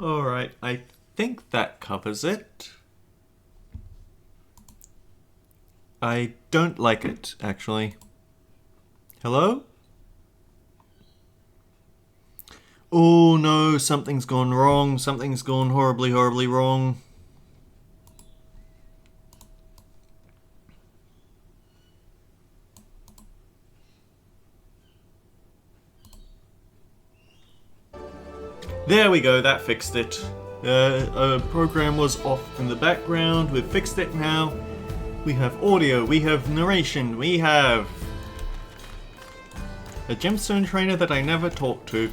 Alright, I think that covers it. I don't like it, actually. Hello? Oh no, something's gone wrong. Something's gone horribly, horribly wrong. There we go, that fixed it. A program was off in the background. We've fixed it now. We have audio, we have narration, we have a gemstone trainer that I never talked to.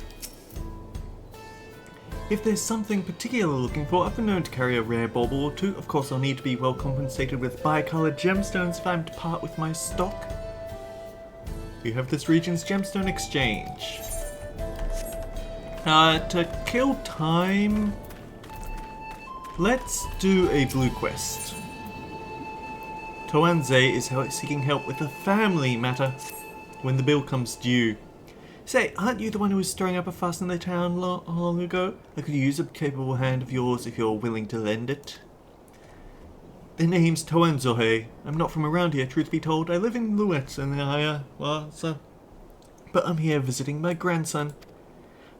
If there's something particular looking for, I've been known to carry a rare bauble or two. Of course, I'll need to be well compensated with bi-colored gemstones if I'm to part with my stock. We have this region's gemstone exchange. To kill time, let's do a blue quest. Toanze is seeking help with a family matter when the bill comes due. Say, aren't you the one who was stirring up a fuss in the town long ago? I could use a capable hand of yours if you're willing to lend it. The name's Toanzohe. I'm not from around here, truth be told. I live in Luet, and but I'm here visiting my grandson.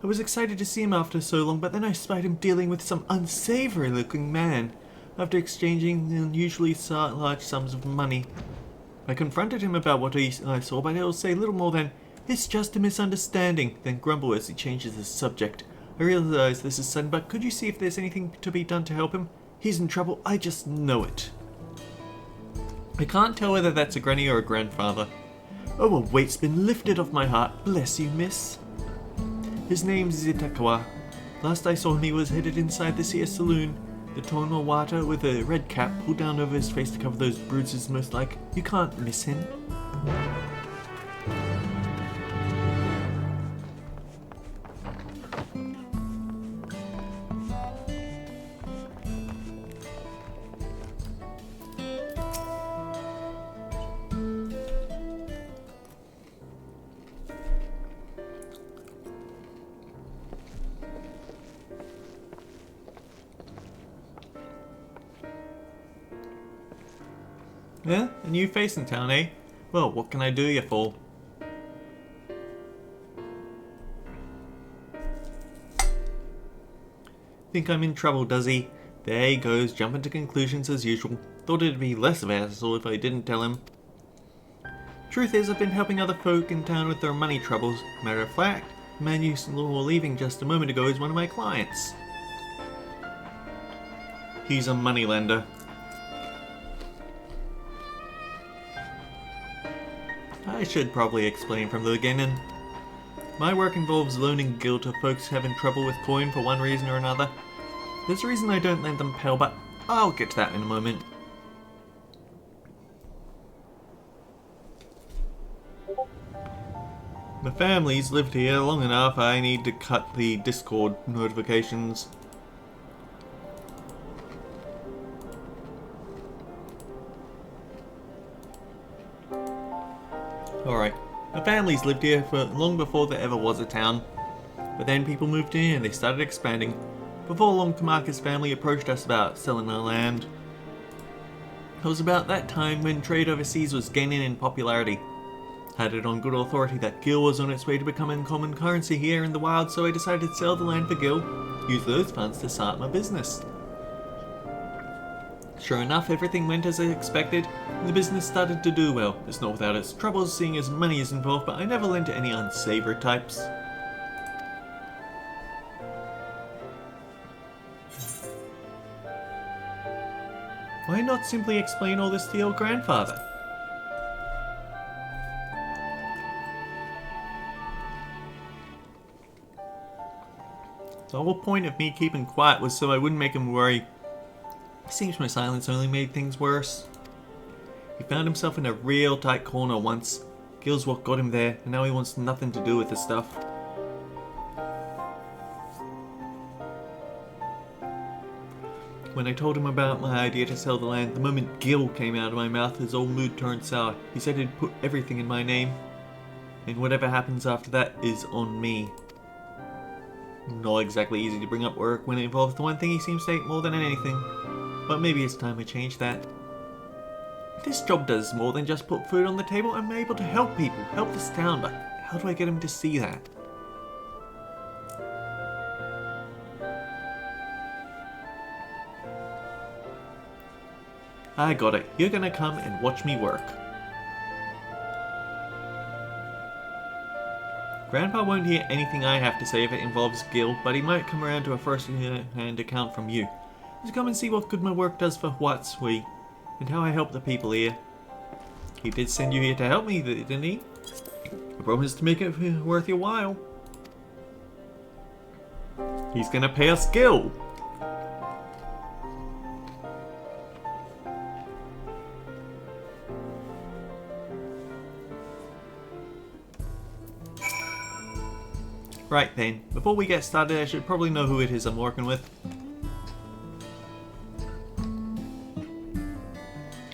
I was excited to see him after so long, but then I spied him dealing with some unsavory-looking man. After exchanging unusually large sums of money, I confronted him about what I saw, but he'll say little more than, "It's just a misunderstanding," then grumble as he changes the subject. I realize this is sudden, but could you see if there's anything to be done to help him? He's in trouble, I just know it. I can't tell whether that's a granny or a grandfather. Oh, a weight's been lifted off my heart. Bless you, miss. His name's Zitakawa. Last I saw him, he was headed inside this here saloon. The Tono Wata with a red cap pulled down over his face to cover those bruises most like. You can't miss him. Yeah, a new face in town, eh? Well, what can I do you for? Think I'm in trouble, does he? There he goes, jumping to conclusions as usual. Thought it'd be less of a hassle if I didn't tell him. Truth is, I've been helping other folk in town with their money troubles. Matter of fact, the man you saw leaving just a moment ago is one of my clients. He's a moneylender. I should probably explain from the beginning. My work involves loaning gil to folks having trouble with coin for one reason or another. There's a reason I don't lend them pell, but I'll get to that in a moment. The family's lived here long enough, I need to cut the Discord notifications. Alright, the family's lived here for long before there ever was a town. But then people moved in and they started expanding. Before long, Kamaka's family approached us about selling our land. It was about that time when trade overseas was gaining in popularity. Had it on good authority that gil was on its way to becoming common currency here in the wild, so I decided to sell the land for gil, use those funds to start my business. Sure enough, everything went as I expected, and the business started to do well. It's not without its troubles seeing as money is involved, but I never lent to any unsavory types. Why not simply explain all this to your grandfather? The whole point of me keeping quiet was so I wouldn't make him worry. It seems my silence only made things worse. He found himself in a real tight corner once. Gil's what got him there, and now he wants nothing to do with the stuff. When I told him about my idea to sell the land, the moment Gil came out of my mouth, his old mood turned sour. He said he'd put everything in my name, and whatever happens after that is on me. Not exactly easy to bring up work when it involves the one thing he seems to hate more than anything. But maybe it's time I change that. This job does more than just put food on the table. I'm able to help people, help this town, but how do I get him to see that? I got it. You're gonna come and watch me work. Grandpa won't hear anything I have to say if it involves Gil, but he might come around to a first-hand account from you. Just come and see what good my work does for XIV, and how I help the people here. He did send you here to help me, didn't he? I promised to make it worth your while. He's gonna pay us Gil! Right then, before we get started I should probably know who it is I'm working with.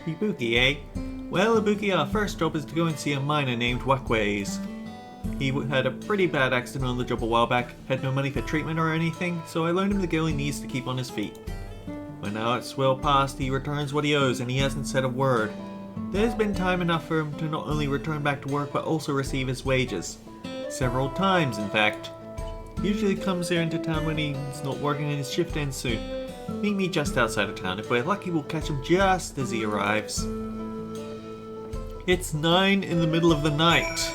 Ibuki, eh? Well, Ibuki, our first job is to go and see a miner named Wakways. He had a pretty bad accident on the job a while back, had no money for treatment or anything, so I loaned him the girl he needs to keep on his feet. But now it's well past, he returns what he owes and he hasn't said a word. There's been time enough for him to not only return back to work but also receive his wages. Several times, in fact. Usually comes here into town when he's not working and his shift ends soon. Meet me just outside of town. If we're lucky, we'll catch him just as he arrives. It's 9 in the middle of the night.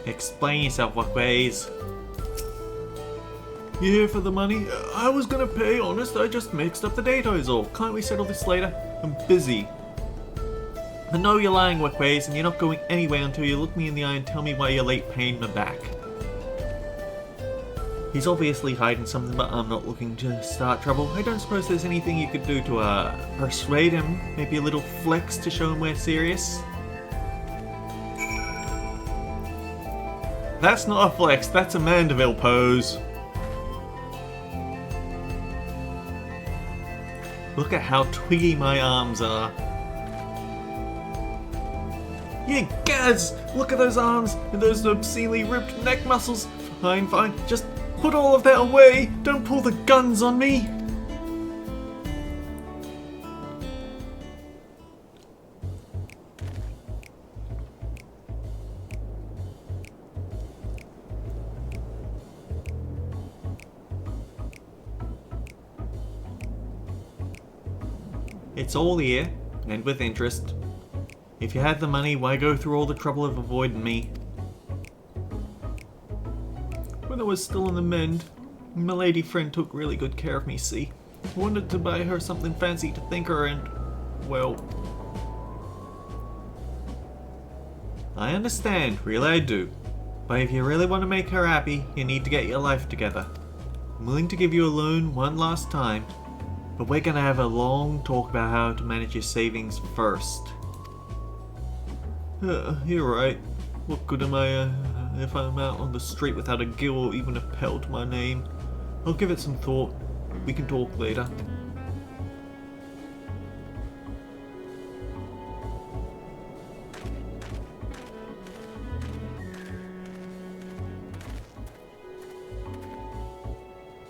Explain yourself, Wakways. You here for the money? I was gonna pay, honest, I just mixed up the date is all. Can't we settle this later? I'm busy. I know you're lying, Wakways, and you're not going anywhere until you look me in the eye and tell me why you're late paying me back. He's obviously hiding something, but I'm not looking to start trouble. I don't suppose there's anything you could do to, persuade him? Maybe a little flex to show him we're serious? That's not a flex, that's a Mandeville pose. Look at how twiggy my arms are. Yeah, Gaz! Look at those arms and those obscenely ripped neck muscles. Fine, fine, just put all of that away. Don't pull the guns on me. It's all here, and with interest. If you had the money, why go through all the trouble of avoiding me? When I was still in the Mend, my lady friend took really good care of me, see? I wanted to buy her something fancy to thank her and, well... I understand, really I do. But if you really want to make her happy, you need to get your life together. I'm willing to give you a loan one last time. But we're gonna have a long talk about how to manage your savings first. You're right. What good am I if I'm out on the street without a gill or even a pell to my name? I'll give it some thought. We can talk later.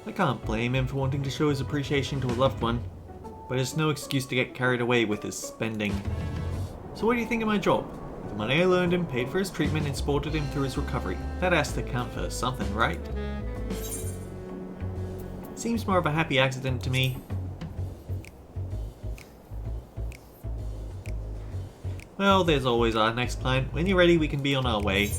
I can't blame him for wanting to show his appreciation to a loved one, but it's no excuse to get carried away with his spending. So what do you think of my job? The money I loaned him paid for his treatment and supported him through his recovery. That has to count for something, right? Seems more of a happy accident to me. Well, there's always our next client. When you're ready, we can be on our way.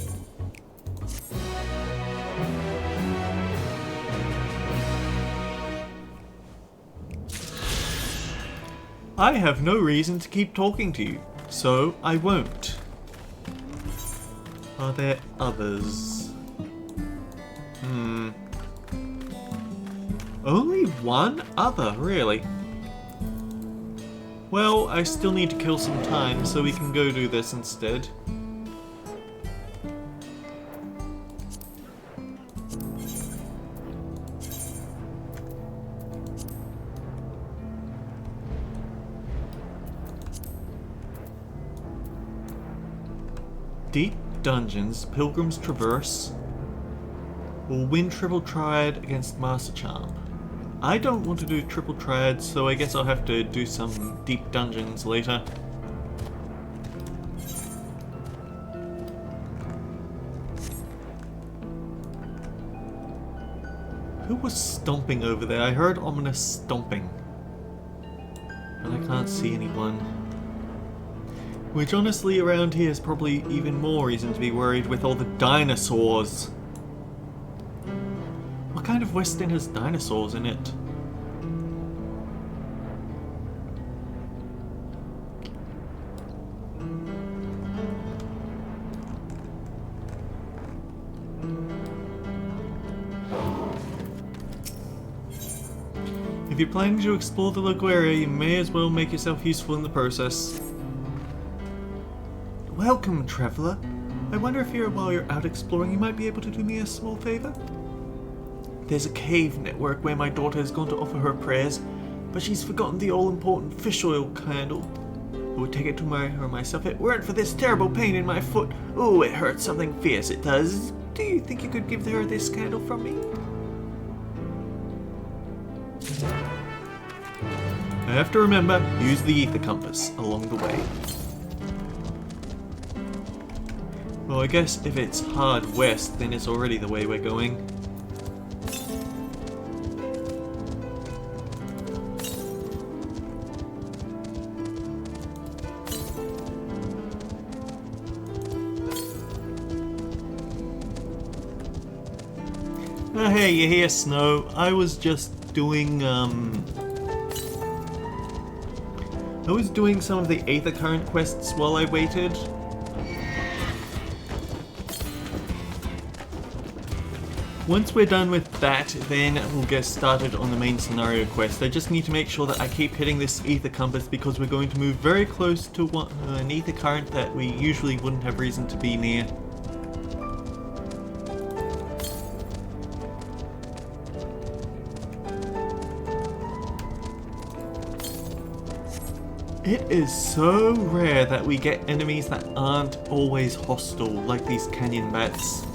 I have no reason to keep talking to you, so I won't. Are there others? Only one other, really? Well, I still need to kill some time, so we can go do this instead. Deep dungeons, pilgrims traverse, or win triple triad against Master Charm. I don't want to do triple triad, so I guess I'll have to do some deep dungeons later. Who was stomping over there? I heard ominous stomping, but I can't see anyone. Which honestly around here is probably even more reason to be worried with all the dinosaurs. What kind of West End has dinosaurs in it? If you're planning to explore the local area, you may as well make yourself useful in the process. Welcome, traveller. I wonder if while you're out exploring, you might be able to do me a small favour? There's a cave network where my daughter has gone to offer her prayers, but she's forgotten the all-important fish oil candle. I would take it to her myself if it weren't for this terrible pain in my foot. Oh, it hurts something fierce, it does. Do you think you could give her this candle from me? I have to remember, use the ether compass along the way. Well, I guess if it's hard west, then it's already the way we're going. Oh, hey, you hear Snow? I was just doing, some of the Aether Current quests while I waited. Once we're done with that, then we'll get started on the main scenario quest. I just need to make sure that I keep hitting this ether compass because we're going to move very close to an ether current that we usually wouldn't have reason to be near. It is so rare that we get enemies that aren't always hostile, like these canyon bats.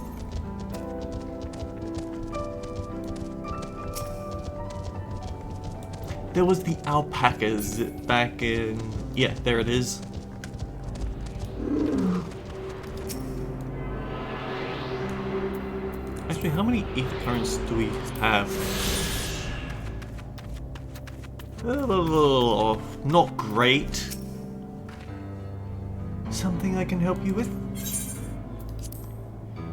There was the alpacas back in... yeah, there it is. Actually, how many ether currents do we have? Not great. Something I can help you with?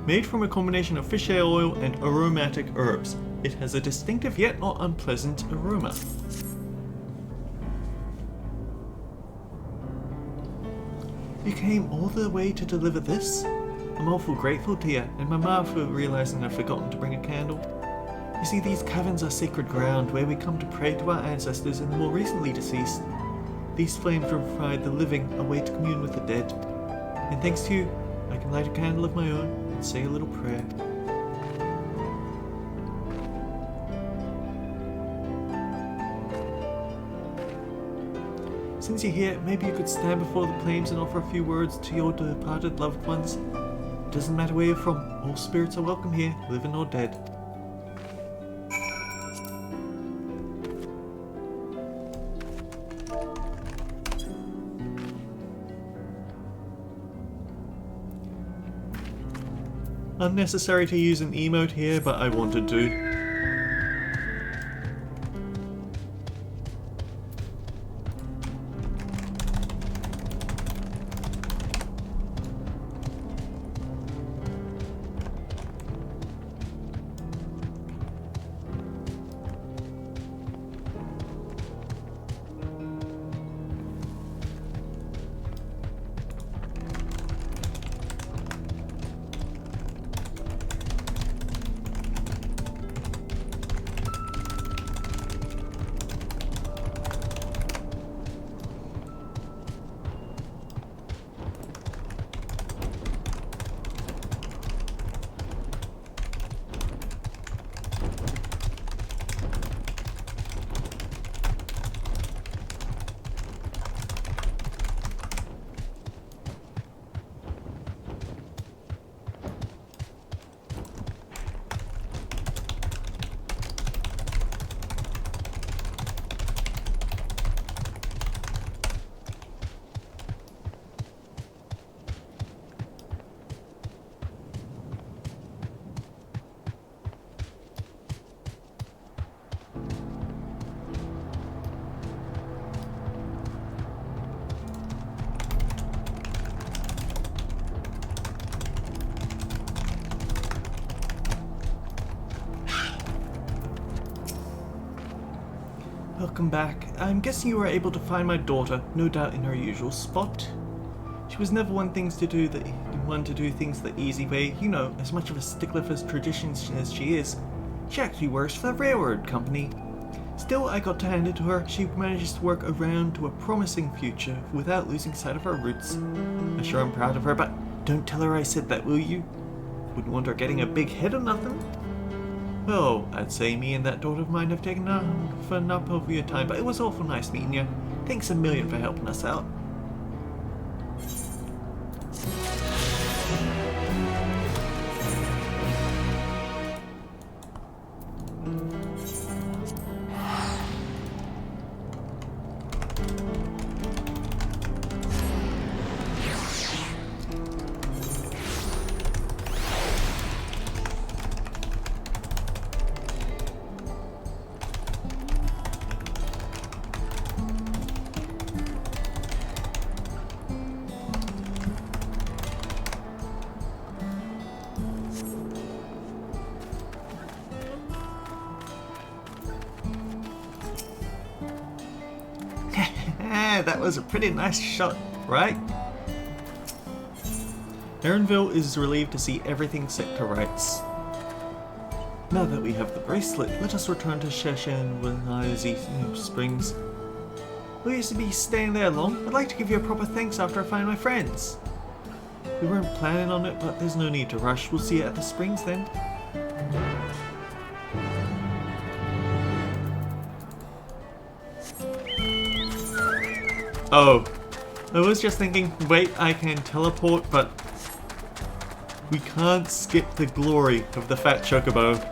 Made from a combination of fish oil and aromatic herbs, it has a distinctive yet not unpleasant aroma. You came all the way to deliver this? I'm awful grateful to you, and my ma for realizing I've forgotten to bring a candle. You see, these caverns are sacred ground where we come to pray to our ancestors and the more recently deceased. These flames provide the living a way to commune with the dead. And thanks to you, I can light a candle of my own and say a little prayer. Since you're here, maybe you could stand before the flames and offer a few words to your departed loved ones. It doesn't matter where you're from, all spirits are welcome here, living or dead. Unnecessary to use an emote here, but I wanted to. welcome back. I'm guessing you were able to find my daughter, no doubt in her usual spot. She was never one to do things the easy way, you know, as much of a stickler for traditions as she is. She actually works for the railroad company. Still, I got to hand it to her. She manages to work around to a promising future without losing sight of her roots. I'm sure I'm proud of her, but don't tell her I said that, will you? Wouldn't want her getting a big head or nothing. Well, I'd say me and that daughter of mine have taken enough of your time, but it was awful nice meeting you. Thanks a million for helping us out. That was a pretty nice shot, right? Erinville is relieved to see everything set to rights. Now that we have the bracelet, let us return to XIV Springs. Will you be staying there long? I'd like to give you a proper thanks after I find my friends. We weren't planning on it, but there's no need to rush. We'll see you at the springs then. Oh, I was just thinking, wait, I can teleport, but we can't skip the glory of the fat chocobo.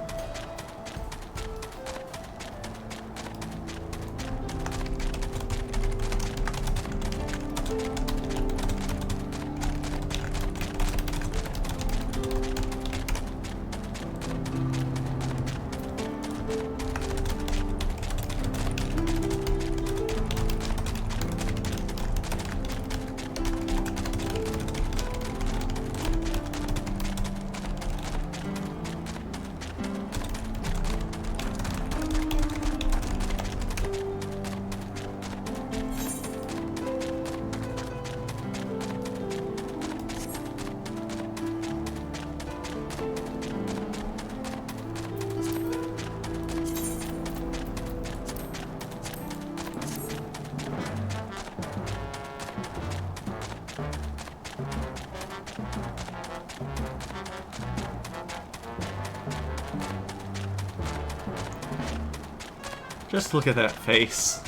Just look at that face.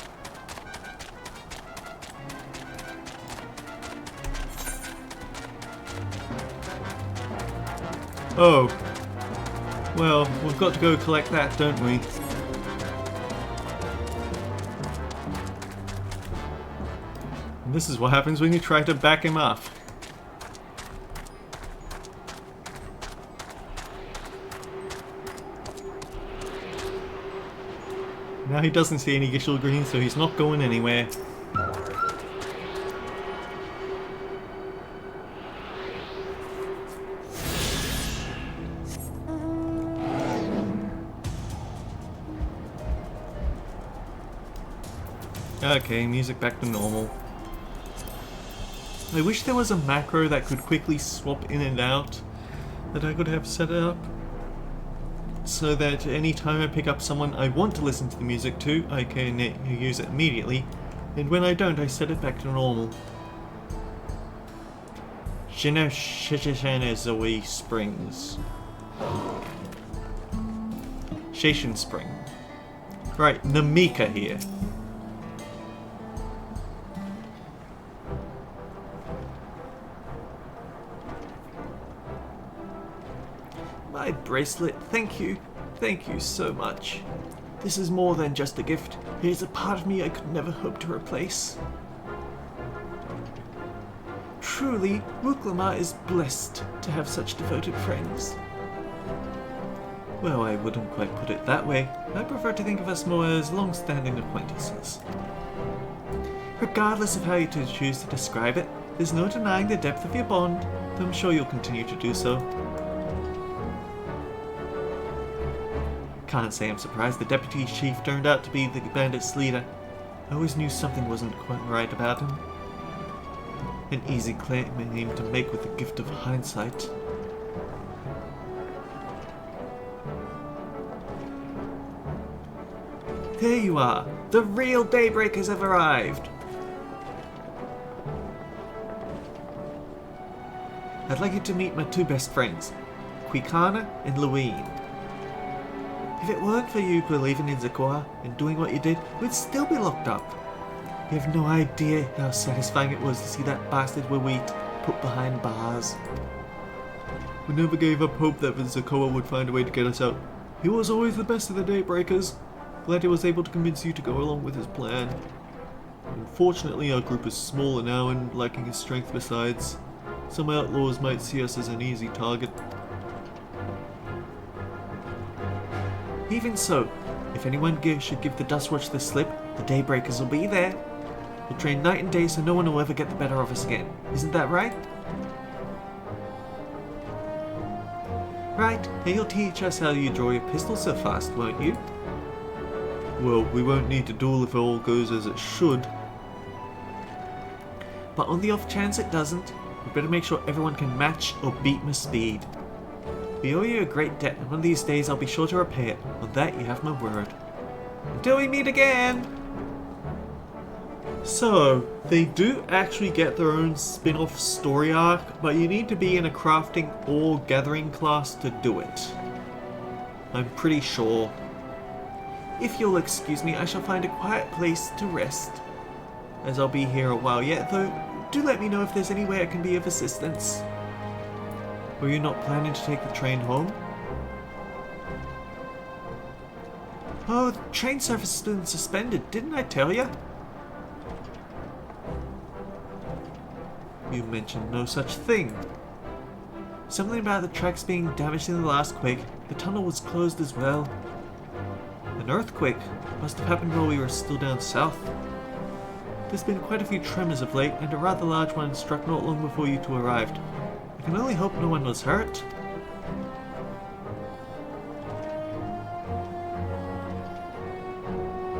Oh. Well, we've got to go collect that, don't we? And this is what happens when you try to back him up. Now he doesn't see any Gishel Green, so he's not going anywhere. Okay, music back to normal. I wish there was a macro that could quickly swap in and out that I could have set up, so that any time I pick up someone I want to listen to the music to, I can use it immediately, and when I don't, I set it back to normal. Zoe Springs. Shashin Spring. Right, Namika here. My bracelet, thank you. Thank you so much. This is more than just a gift. It is a part of me I could never hope to replace. Truly, Wuklama is blessed to have such devoted friends. Well, I wouldn't quite put it that way. I prefer to think of us more as long-standing acquaintances. Regardless of how you choose to describe it, there's no denying the depth of your bond, though I'm sure you'll continue to do so. can't say I'm surprised the deputy chief turned out to be the bandits' leader. I always knew something wasn't quite right about him. An easy claim to make with the gift of hindsight. There you are! The real Daybreakers have arrived! I'd like you to meet my two best friends, Quicana and Louine. If it weren't for you believing in Zakoa and doing what you did, we'd still be locked up. You have no idea how satisfying it was to see that bastard Wawit put behind bars. We never gave up hope that Zakoa would find a way to get us out. He was always the best of the Daybreakers. Glad he was able to convince you to go along with his plan. Unfortunately, our group is smaller now and lacking his strength besides. Some outlaws might see us as an easy target. Even so, if anyone should give the Dustwatch the slip, the Daybreakers will be there. We'll train night and day so no one will ever get the better of us again. Isn't that right? Right, and you'll teach us how you draw your pistol so fast, won't you? Well, we won't need to duel if all goes as it should. But on the off chance it doesn't, we better make sure everyone can match or beat my speed. We owe you a great debt, and one of these days I'll be sure to repay it. On that you have my word. Until we meet again! So, they do actually get their own spin-off story arc, but you need to be in a crafting or gathering class to do it. I'm pretty sure. If you'll excuse me, I shall find a quiet place to rest, as I'll be here a while yet, though do let me know if there's any way I can be of assistance. Were you not planning to take the train home? Oh, the train service has been suspended, didn't I tell you? You mentioned no such thing. Something about the tracks being damaged in the last quake. The tunnel was closed as well. An earthquake must have happened while we were still down south. There's been quite a few tremors of late, and a rather large one struck not long before you two arrived. I can only hope no one was hurt.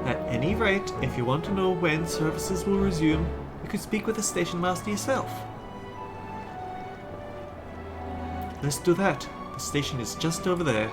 At any rate, if you want to know when services will resume, you could speak with the station master yourself. Let's do that. The station is just over there.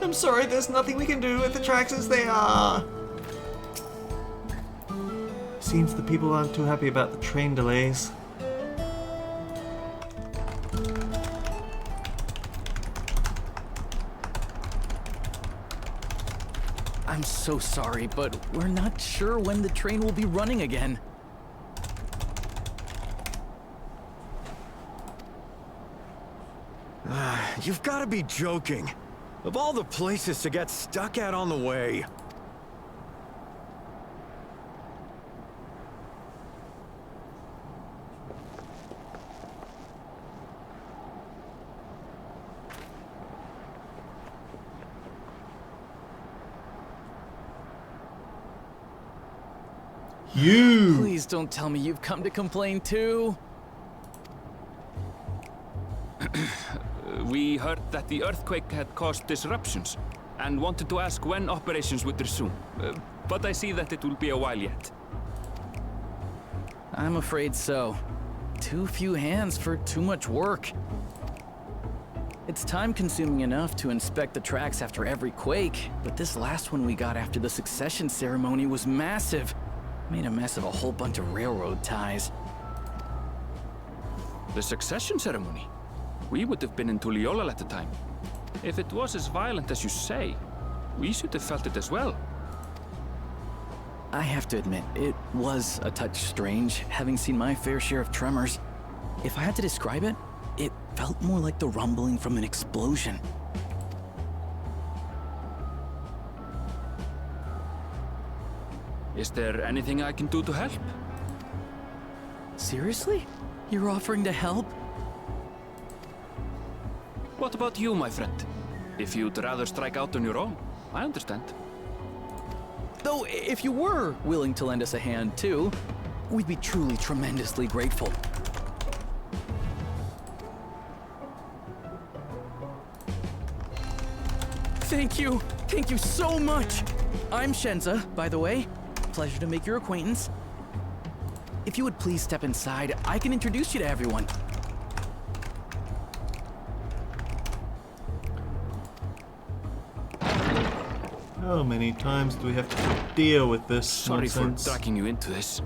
I'm sorry, there's nothing we can do with the tracks as they are. Seems the people aren't too happy about the train delays. I'm so sorry, but we're not sure when the train will be running again. You've got to be joking. Of all the places to get stuck at on the way. You! Please don't tell me you've come to complain too. We heard that the earthquake had caused disruptions and wanted to ask when operations would resume. But I see that it will be a while yet. I'm afraid so. Too few hands for too much work. It's time-consuming enough to inspect the tracks after every quake, but this last one we got after the succession ceremony was massive. Made a mess of a whole bunch of railroad ties. The succession ceremony? We would have been in Tuliolal at the time. If it was as violent as you say. We should have felt it as well. I have to admit, it was a touch strange having seen my fair share of tremors. If I had to describe it, it felt more like the rumbling from an explosion. Is there anything I can do to help? Seriously? You're offering to help? What about you, my friend? If you'd rather strike out on your own, I understand. Though, if you were willing to lend us a hand too, we'd be truly tremendously grateful. Thank you! Thank you so much! I'm Shenza, by the way. Pleasure to make your acquaintance. If you would please step inside, I can introduce you to everyone. How many times do we have to deal with this Sorry nonsense? for dragging you into this.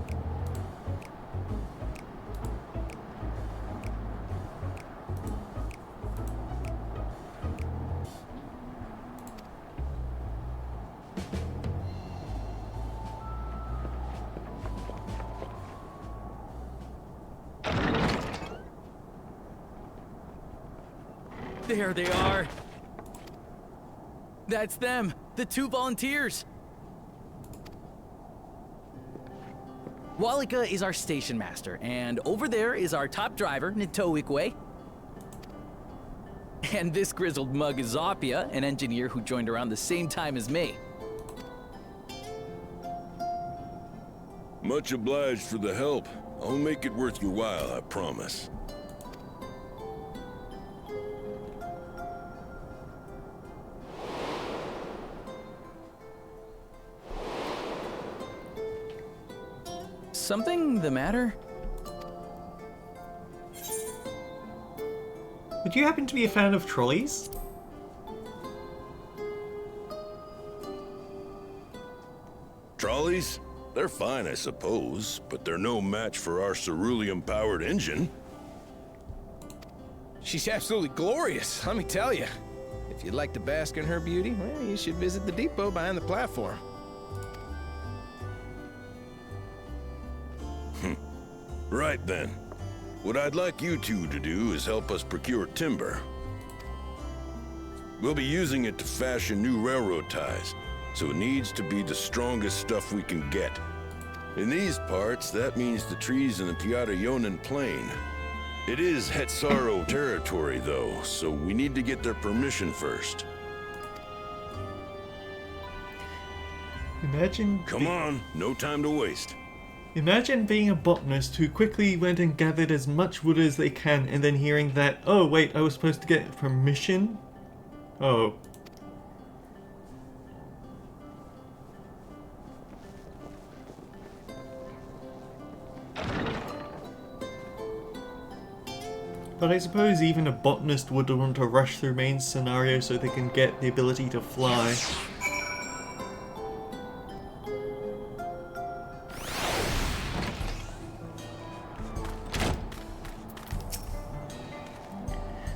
There they are. That's them, the 2 volunteers. Walika is our station master, and over there is our top driver, Nitoikwe. And this grizzled mug is Zopia, an engineer who joined around the same time as me. Much obliged for the help. I'll make it worth your while, I promise. Something the matter? Would you happen to be a fan of trolleys? Trolleys? They're fine, I suppose, but they're no match for our cerulean-powered engine. She's absolutely glorious, let me tell you. If you'd like to bask in her beauty, well, you should visit the depot behind the platform. Right then. What I'd like you two to do is help us procure timber. We'll be using it to fashion new railroad ties, so it needs to be the strongest stuff we can get. In these parts, that means the trees in the Piata-Yonan Plain. It is Hetsaro territory, though, so we need to get their permission first. Imagine... Come on, no time to waste. Imagine being a botanist who quickly went and gathered as much wood as they can and then hearing that, oh wait, I was supposed to get permission? Oh. But I suppose even a botanist would want to rush through main scenario so they can get the ability to fly.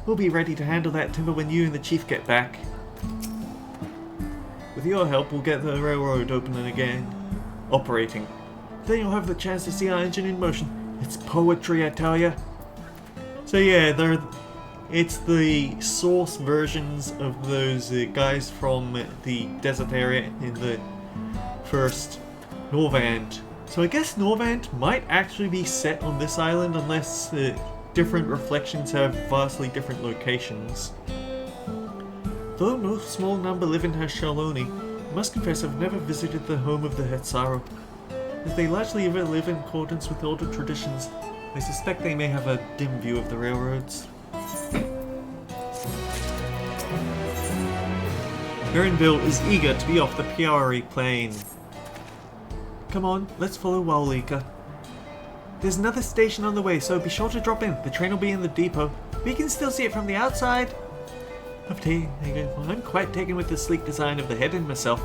We'll be ready to handle that timber when you and the chief get back. With your help, we'll get the railroad opening again. Operating. Then you'll have the chance to see our engine in motion. It's poetry, I tell ya. So yeah, it's the source versions of those guys from the desert area in the first Norvand. So I guess Norvand might actually be set on this island unless different reflections have vastly different locations. Though no small number live in Hashaloni, I must confess I've never visited the home of the Hetsaro. As they largely live in accordance with older traditions, I suspect they may have a dim view of the railroads. Erinville is eager to be off the Piari Plain. Come on, let's follow Walika. There's another station on the way, so be sure to drop in. The train will be in the depot. We can still see it from the outside. I'm quite taken with the sleek design of the head end myself.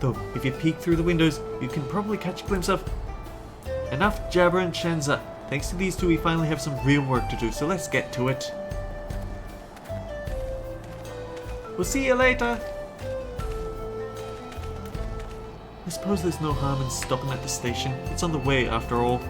Though, if you peek through the windows, you can probably catch a glimpse of... Enough jabber and Shenza. Thanks to these two, we finally have some real work to do, so let's get to it. We'll see you later. I suppose there's no harm in stopping at the station. It's on the way, after all.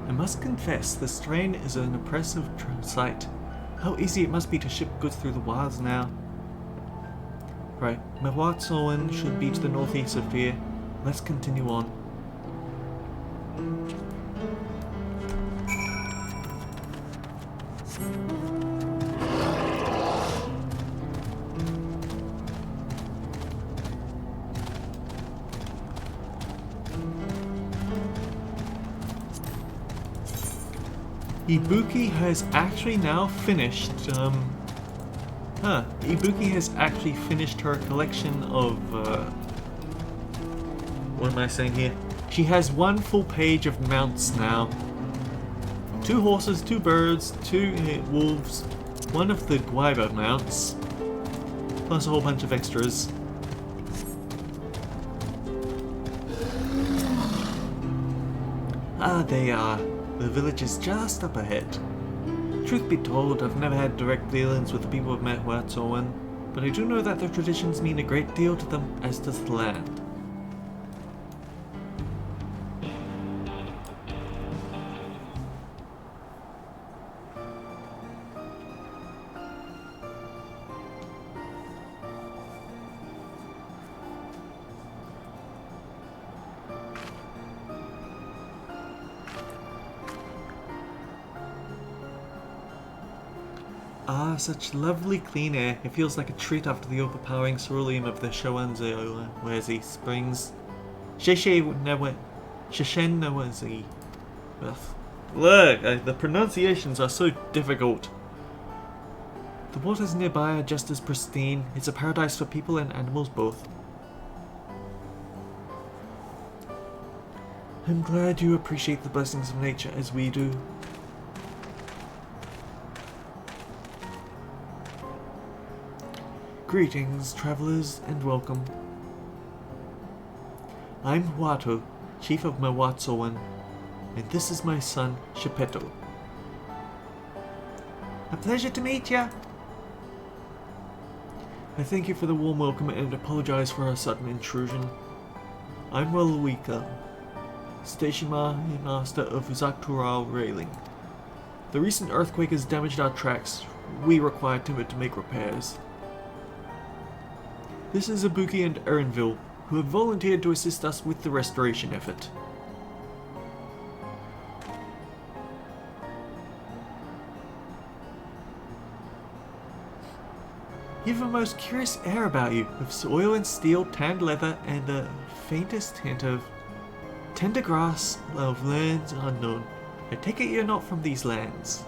I must confess, this train is an impressive sight. How easy it must be to ship goods through the wilds now. Right, Mewatsowen should be to the northeast of here. Let's continue on. Ibuki has actually now finished, Ibuki has actually finished her collection of, what am I saying here? She has one full page of mounts now. 2 horses, 2 birds, 2 wolves, one of the guaiba mounts, plus a whole bunch of extras. Ah, they are. The village is just up ahead. Truth be told, I've never had direct dealings with the people of Mewatsowen, but I do know that their traditions mean a great deal to them, as does the land. Ah, such lovely clean air. It feels like a treat after the overpowering ceruleum of the Shoanzi Springs. Shishennawazi. Look, the pronunciations are so difficult. The waters nearby are just as pristine. It's a paradise for people and animals both. I'm glad you appreciate the blessings of nature as we do. Greetings, travelers, and welcome. I'm Watu, chief of Mewatsowen, and this is my son, Shepeto. A pleasure to meet ya! I thank you for the warm welcome and apologize for our sudden intrusion. I'm Waluika, station master of Zaktural Railing. The recent earthquake has damaged our tracks. We require timber to make repairs. This is Ibuki and Erinville, who have volunteered to assist us with the restoration effort. You have a most curious air about you, with oil and steel, tanned leather, and the faintest hint of tender grass of lands unknown. I take it you're not from these lands.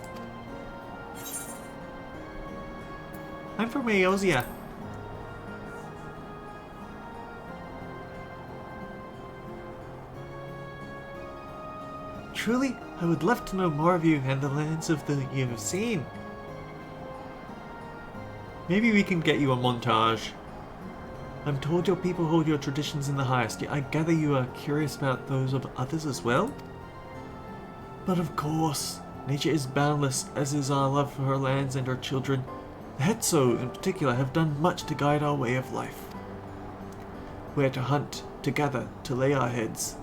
I'm from Eosia. Truly, I would love to know more of you and the lands of the you have seen. Maybe we can get you a montage. I'm told your people hold your traditions in the highest, yet I gather you are curious about those of others as well? But of course, nature is boundless, as is our love for her lands and her children. The Hetso, in particular, have done much to guide our way of life. Where to hunt, to gather, to lay our heads.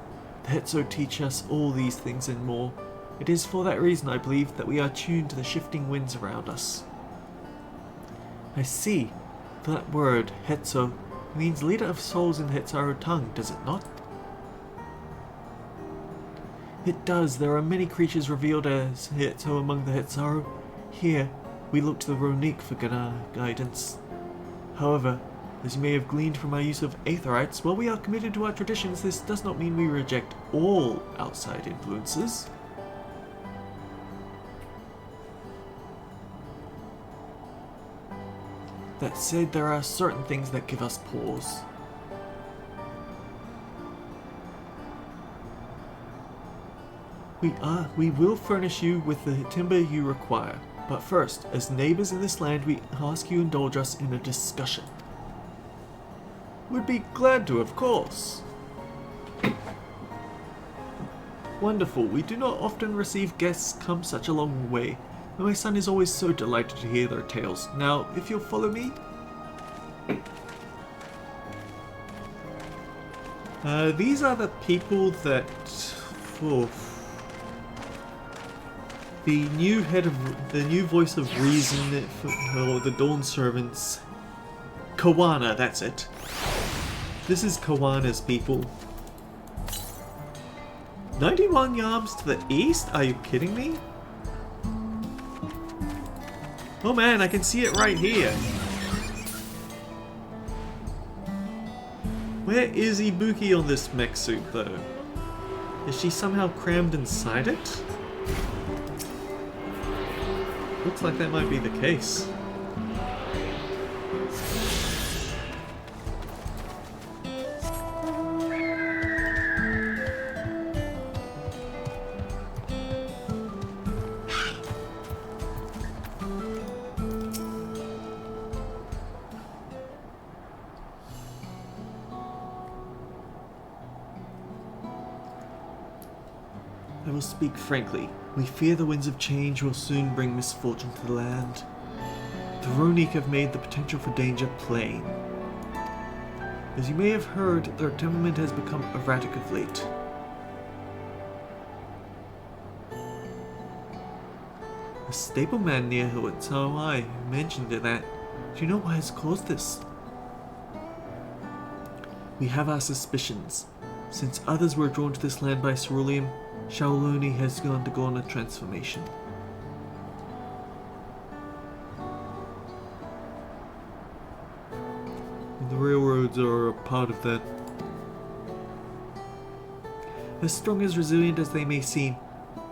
The Hetso teach us all these things and more. It is for that reason, I believe, that we are tuned to the shifting winds around us. I see. That word, Hetso, means leader of souls in the Hetsaru tongue, does it not? It does. There are many creatures revealed as Hetso among the Hetsaru. Here, we look to the Ronique for guidance. However, as you may have gleaned from our use of Aetherites, while we are committed to our traditions, this does not mean we reject all outside influences. That said, there are certain things that give us pause. We will furnish you with the timber you require, but first, as neighbors in this land, we ask you indulge us in a discussion. Would be glad to, of course. Wonderful, we do not often receive guests come such a long way, and my son is always so delighted to hear their tales. Now, if you'll follow me. These are the people that... the new voice of reason for the Dawn Servants. Kawana, that's it. This is Kawana's people. 91 yards to the east? Are you kidding me? Oh man, I can see it right here. Where is Ibuki on this mech suit though? Is she somehow crammed inside it? Looks like that might be the case. I will speak frankly. We fear the winds of change will soon bring misfortune to the land. The Ronique have made the potential for danger plain. As you may have heard, their temperament has become erratic of late. A stableman near Huatsawai mentioned that. Do you know what has caused this? We have our suspicions. Since others were drawn to this land by ceruleum, Shaoloni has undergone a transformation. And the railroads are a part of that. As strong as resilient as they may seem,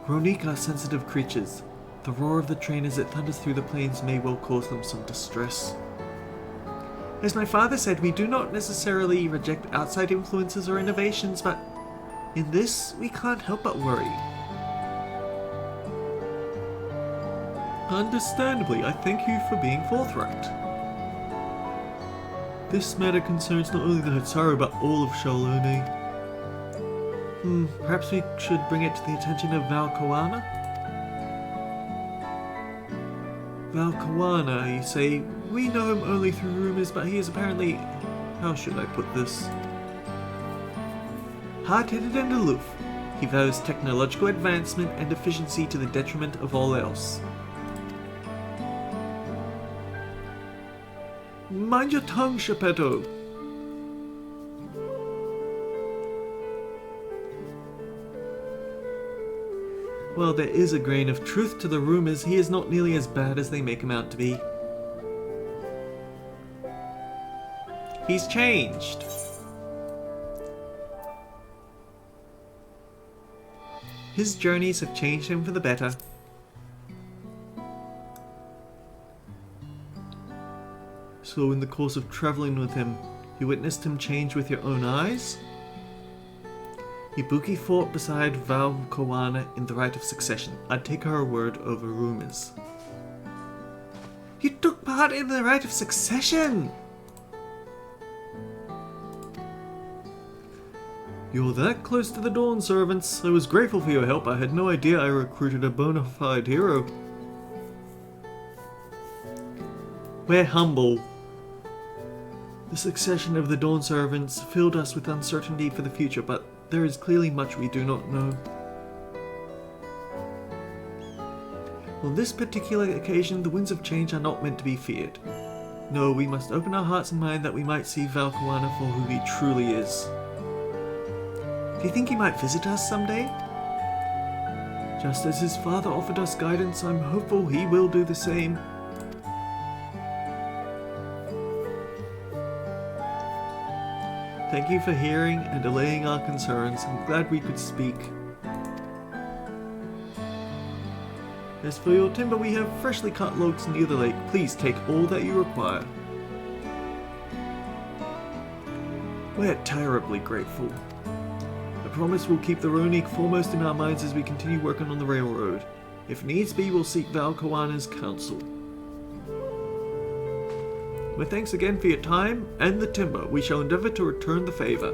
Ronique are sensitive creatures. The roar of the train as it thunders through the plains may well cause them some distress. As my father said, we do not necessarily reject outside influences or innovations, but in this, we can't help but worry. Understandably, I thank you for being forthright. This matter concerns not only the Hatsaru, but all of Shaoloni. Perhaps we should bring it to the attention of Val Kawana? Val Kawana, you say? We know him only through rumors, but he is apparently... how should I put this? Hard-headed and aloof. He values technological advancement and efficiency to the detriment of all else. Mind your tongue, Geppetto! Well, there is a grain of truth to the rumors. He is not nearly as bad as they make him out to be. He's changed. His journeys have changed him for the better. So in the course of traveling with him, you witnessed him change with your own eyes? Ibuki fought beside Val Kawana in the right of succession. I'd take her word over rumors. You took part in the right of succession! You're that close to the Dawn Servants. I was grateful for your help. I had no idea I recruited a bona fide hero. We're humble. The succession of the Dawn Servants filled us with uncertainty for the future, but there is clearly much we do not know. On this particular occasion, the winds of change are not meant to be feared. No, we must open our hearts and mind that we might see Val Kawana for who he truly is. Do you think he might visit us someday? Just as his father offered us guidance, I'm hopeful he will do the same. Thank you for hearing and allaying our concerns. I'm glad we could speak. As for your timber, we have freshly cut logs near the lake. Please take all that you require. We're terribly grateful. I promise we'll keep the Ronique foremost in our minds as we continue working on the railroad. If needs be, we'll seek Val Kawana's counsel. Well, thanks again for your time and the timber. We shall endeavor to return the favor.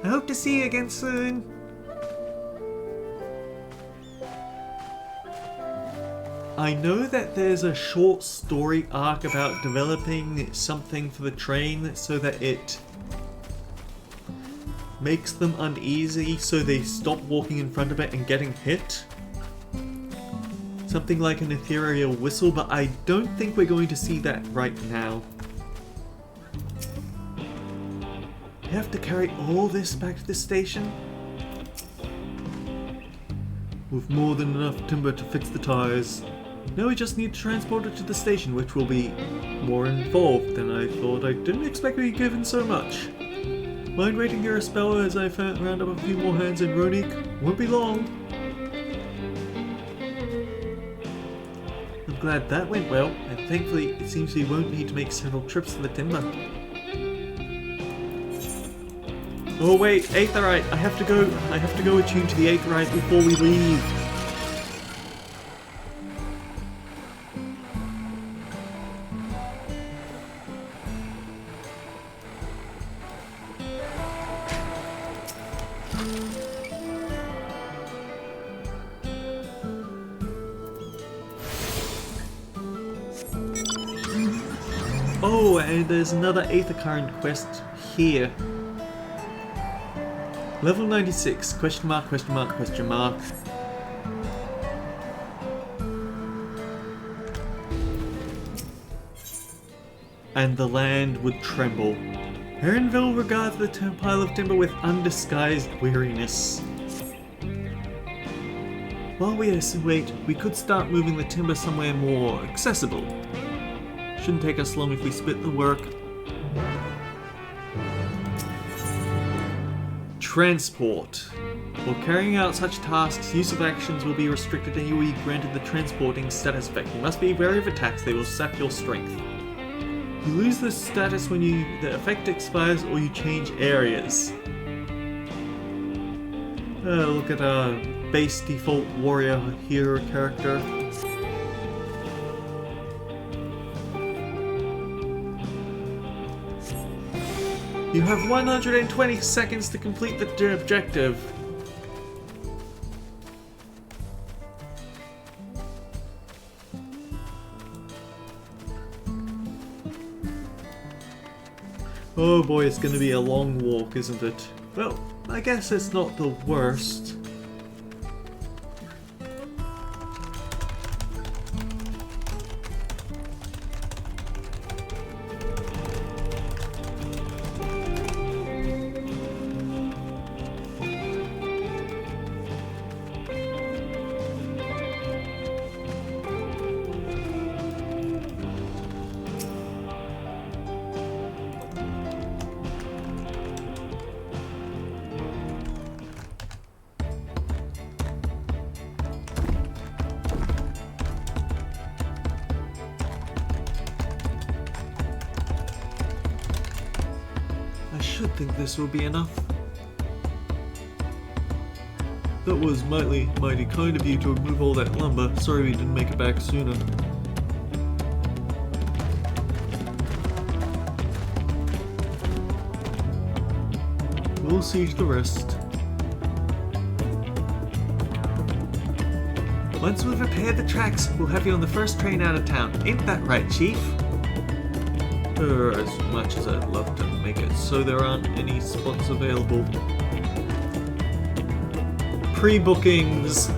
I hope to see you again soon. I know that there's a short story arc about developing something for the train so that it makes them uneasy so they stop walking in front of it and getting hit. Something like an ethereal whistle, but I don't think we're going to see that right now. We have to carry all this back to the station? With more than enough timber to fix the tires. Now we just need to transport it to the station, which will be more involved than I thought. I didn't expect to be given so much. Mind waiting here a spell as I round up a few more hands in Ronique? Won't be long. I'm glad that went well, and thankfully it seems we won't need to make several trips to the timber. Oh wait, Aetheryte! I have to go attune to the Aetheryte before we leave. Oh, and there's another Aether Current quest here. Level 96, question mark, question mark, question mark. And the land would tremble. Heronville regards the pile of timber with undisguised weariness. While we wait, we could start moving the timber somewhere more accessible. Shouldn't take us long if we split the work. Transport. While carrying out such tasks, use of actions will be restricted and you will be granted the transporting status effect. You must be wary of attacks, they will sap your strength. You lose this status when the effect expires or you change areas. Look at our base default warrior hero character. You have 120 seconds to complete the objective. Oh boy, it's gonna be a long walk, isn't it? Well, I guess it's not the worst. I think this will be enough. That was mighty kind of you to remove all that lumber. Sorry we didn't make it back sooner. We'll see to the rest. Once we've repaired the tracks, we'll have you on the first train out of town. Ain't that right, Chief? As much as I'd love to make it so there aren't any spots available. Pre-bookings!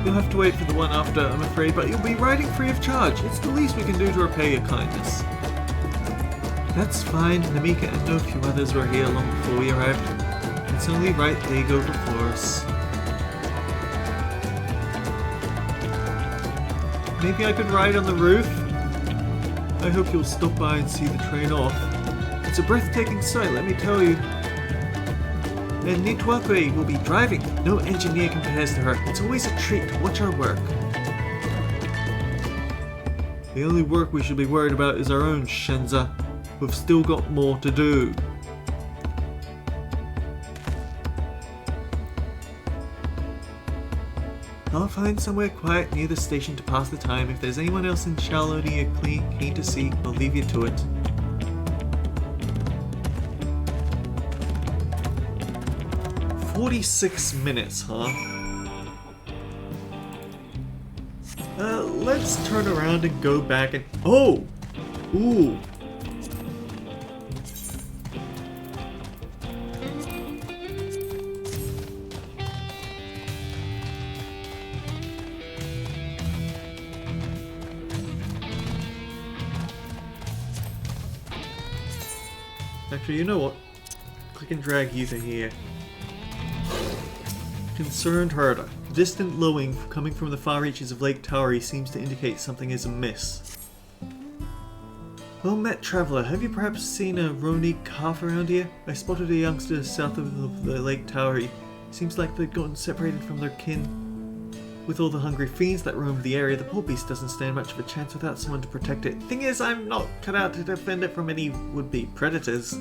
You'll have to wait for the one after, I'm afraid, but you'll be riding free of charge. It's the least we can do to repay your kindness. That's fine. Namika and a few others were here long before we arrived. It's only right they go before us. Maybe I could ride on the roof? I hope you'll stop by and see the train off. It's a breathtaking sight, let me tell you. And Nitwakwe will be driving. No engineer compares to her. It's always a treat to watch her work. The only work we should be worried about is our own, Shenza. We've still got more to do. I'll find somewhere quiet near the station to pass the time. If there's anyone else in Shaloni you're keen to see, I'll leave you to it. "46 minutes, huh? Let's turn around and go back and... Oh! Ooh! Actually, you know what? Click and drag you to here. Concerned herder. Distant lowing coming from the far reaches of Lake Tauri seems to indicate something is amiss. Well met, traveller. Have you perhaps seen a Roni calf around here? I spotted a youngster south of the Lake Tauri. Seems like they'd gotten separated from their kin. With all the hungry fiends that roam the area, the poor beast doesn't stand much of a chance without someone to protect it. Thing is, I'm not cut out to defend it from any would-be predators.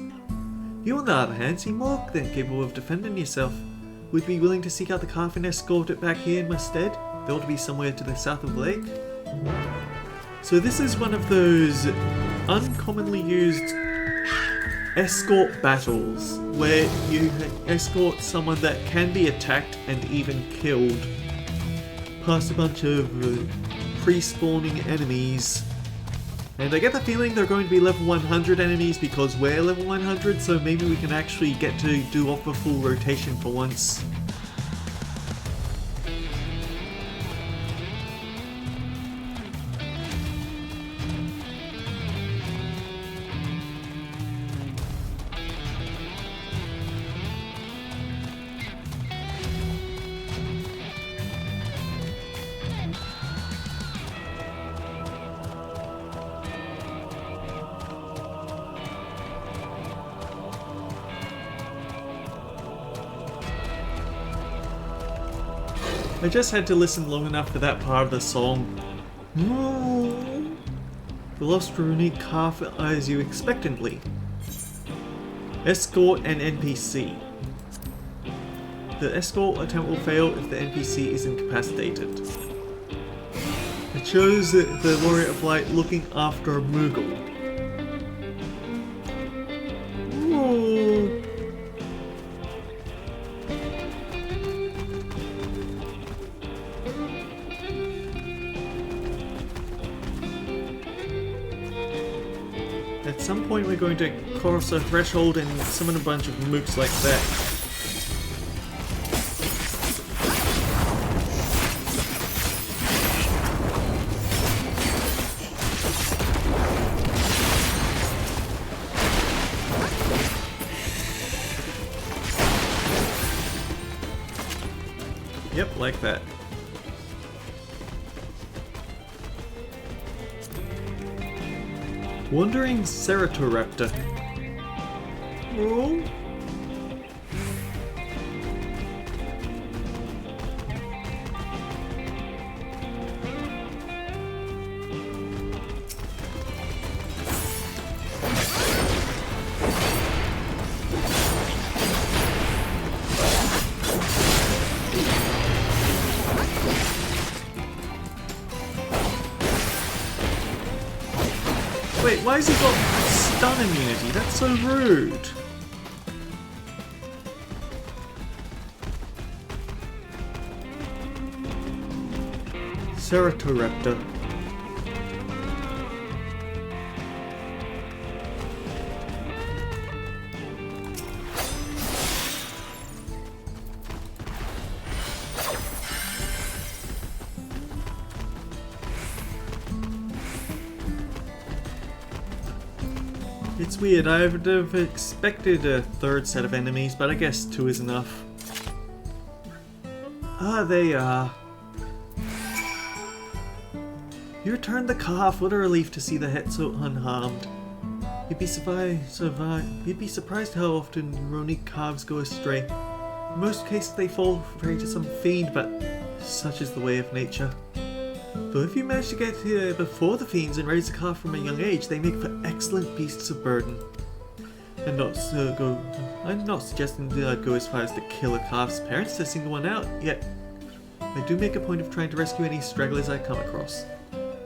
You, on the other hand, seem more than capable of defending yourself. Would be willing to seek out the calf and escort it back here in my stead? There ought to be somewhere to the south of the lake. So this is one of those uncommonly used escort battles where you escort someone that can be attacked and even killed past a bunch of pre-spawning enemies. And I get the feeling they're going to be level 100 enemies because we're level 100, so maybe we can actually get to do off a full rotation for once. I just had to listen long enough for that part of the song. The lost Runi calf eyes you expectantly. Escort an NPC. The escort attempt will fail if the NPC is incapacitated. It shows the Warrior of Light looking after Moogle. Ooh. At some point we're going to cross a threshold and summon a bunch of mooks like that. Yep, like that. Wandering Ceratoraptor. Oh. Wait, why has he got stun immunity? That's so rude. Ceratoraptor. It's weird, I would have expected a third set of enemies, but I guess 2 is enough. Ah, they are. You returned the calf, what a relief to see the Hetzo unharmed. You'd be surprised how often Ronique calves go astray. In most cases they fall prey to some fiend, but such is the way of nature. Though if you manage to get here before the fiends and raise a calf from a young age, they make for excellent beasts of burden. I'm not suggesting that I'd go as far as to kill a calf's parents to single one out, yet I do make a point of trying to rescue any stragglers I come across.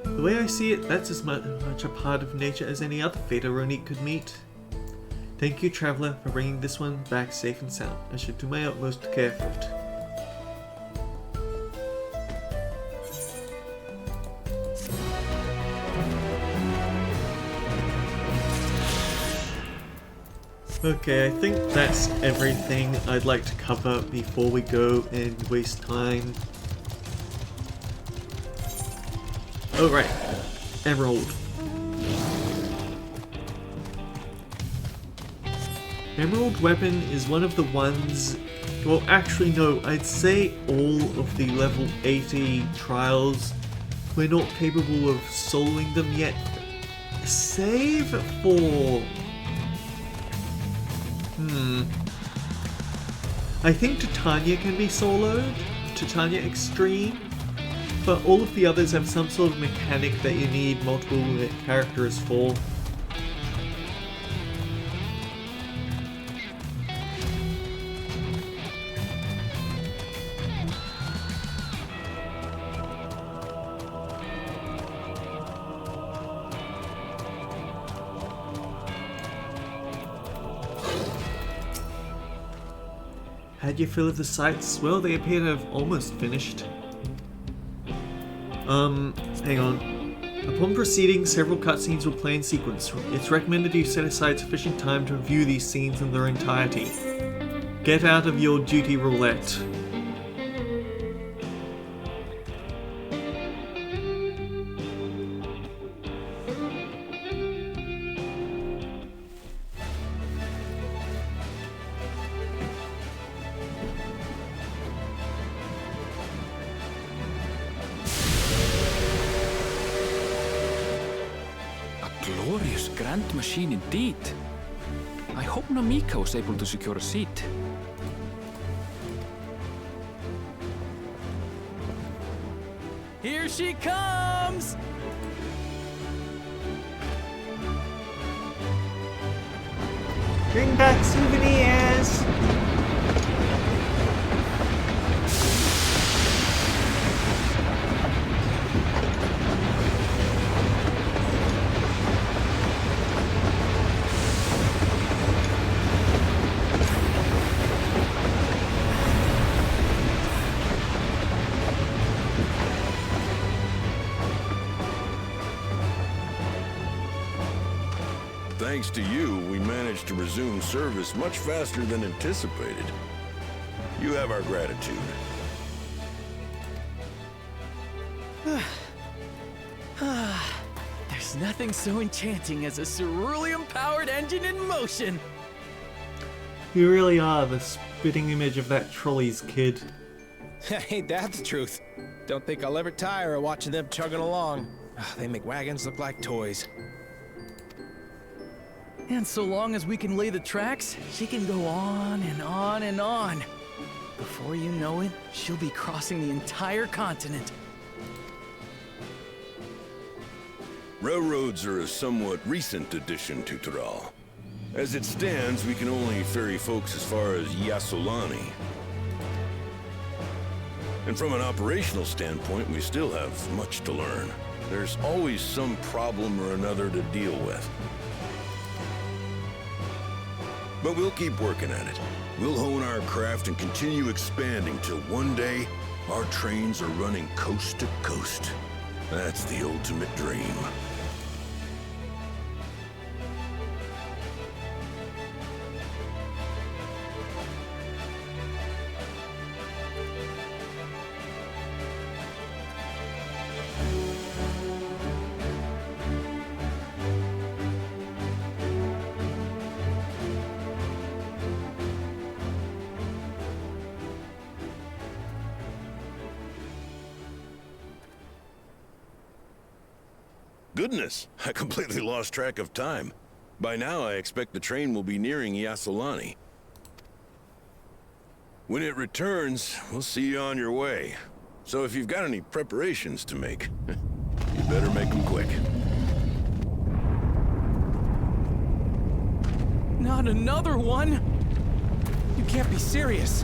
The way I see it, that's as much a part of nature as any other fate a Ronique could meet. Thank you, Traveler, for bringing this one back safe and sound. I should do my utmost to care for it. Okay, I think that's everything I'd like to cover before we go and waste time. Oh right, Emerald. Emerald Weapon is one of the ones, well actually no, I'd say all of the level 80 trials, we're not capable of soloing them yet. Save for... I think Titania can be soloed, Titania Extreme, but all of the others have some sort of mechanic that you need multiple characters for. Had you fill of the sights? Well, they appear to have almost finished. Hang on. Upon proceeding, several cutscenes will play in sequence. It's recommended you set aside sufficient time to review these scenes in their entirety. Get out of your duty roulette. Glorious grand machine indeed. I hope Namika was able to secure a seat. Here she comes! Bring back souvenirs! Thanks to you, we managed to resume service much faster than anticipated. You have our gratitude. There's nothing so enchanting as a cerulean-powered engine in motion! You really are the spitting image of that trolley's kid. Ain't that the truth? Don't think I'll ever tire of watching them chugging along. They make wagons look like toys. And so long as we can lay the tracks, she can go on and on and on. Before you know it, she'll be crossing the entire continent. Railroads are a somewhat recent addition to Thrall. As it stands, we can only ferry folks as far as Yasolani. And from an operational standpoint, we still have much to learn. There's always some problem or another to deal with. But we'll keep working at it. We'll hone our craft and continue expanding till one day, our trains are running coast to coast. That's the ultimate dream. Goodness, I completely lost track of time. By now, I expect the train will be nearing Yasolani. When it returns, we'll see you on your way. So if you've got any preparations to make, you better make them quick. Not another one! You can't be serious.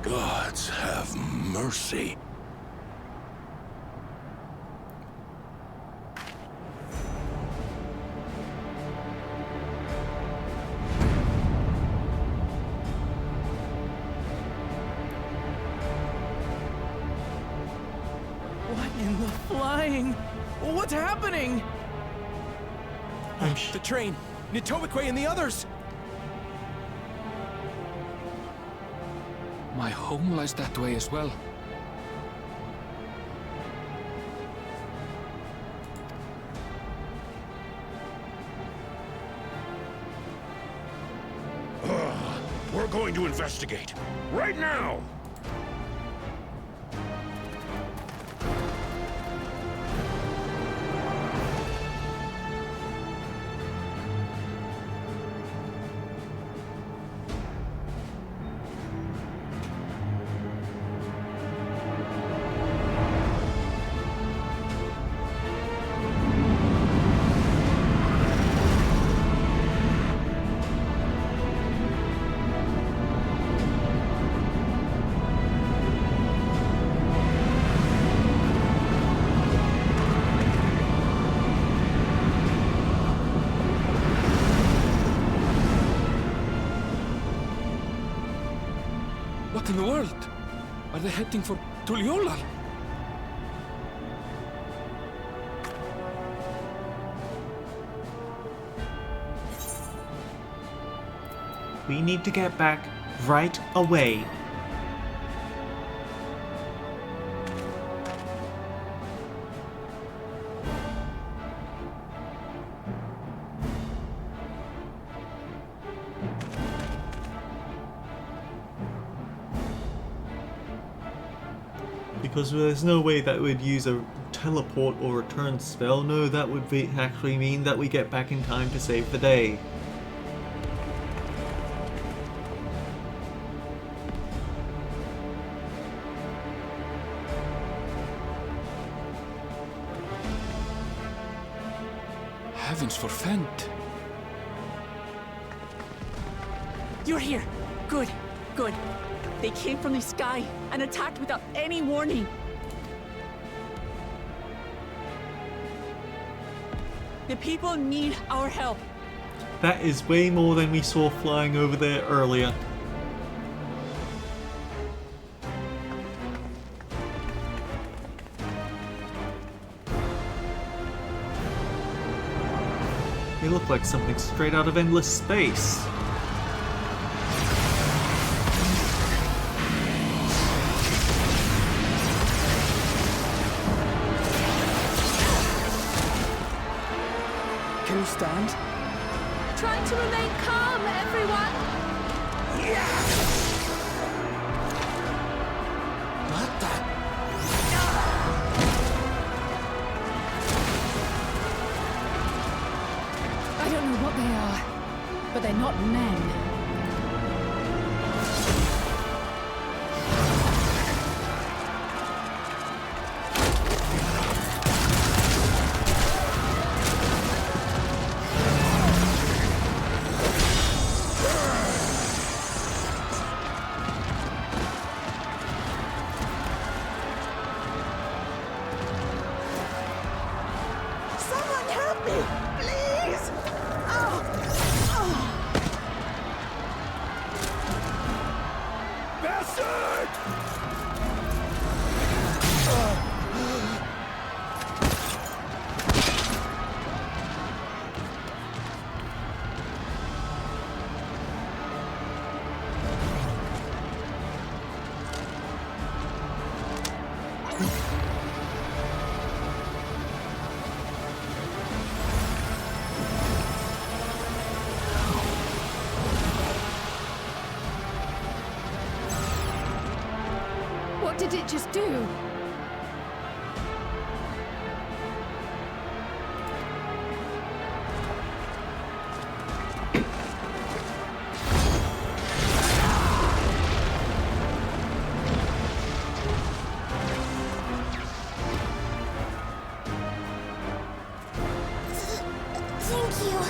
Gods have mercy. What in the flying? What's happening? The train! Nitobekwe and the others! My home lies that way as well. We're going to investigate. Right now! What in the world? Are they heading for Tuliolal? We need to get back right away. Because there's no way that would use a teleport or return spell. No, that would actually mean that we get back in time to save the day. Heavens forfend. You're here. Good, good. They came from the sky and attacked without any warning. The people need our help. That is way more than we saw flying over there earlier. They look like something straight out of endless space. Can you stand? Trying to remain calm, everyone! What the? I don't know what they are, but they're not men. did it just do? Thank you.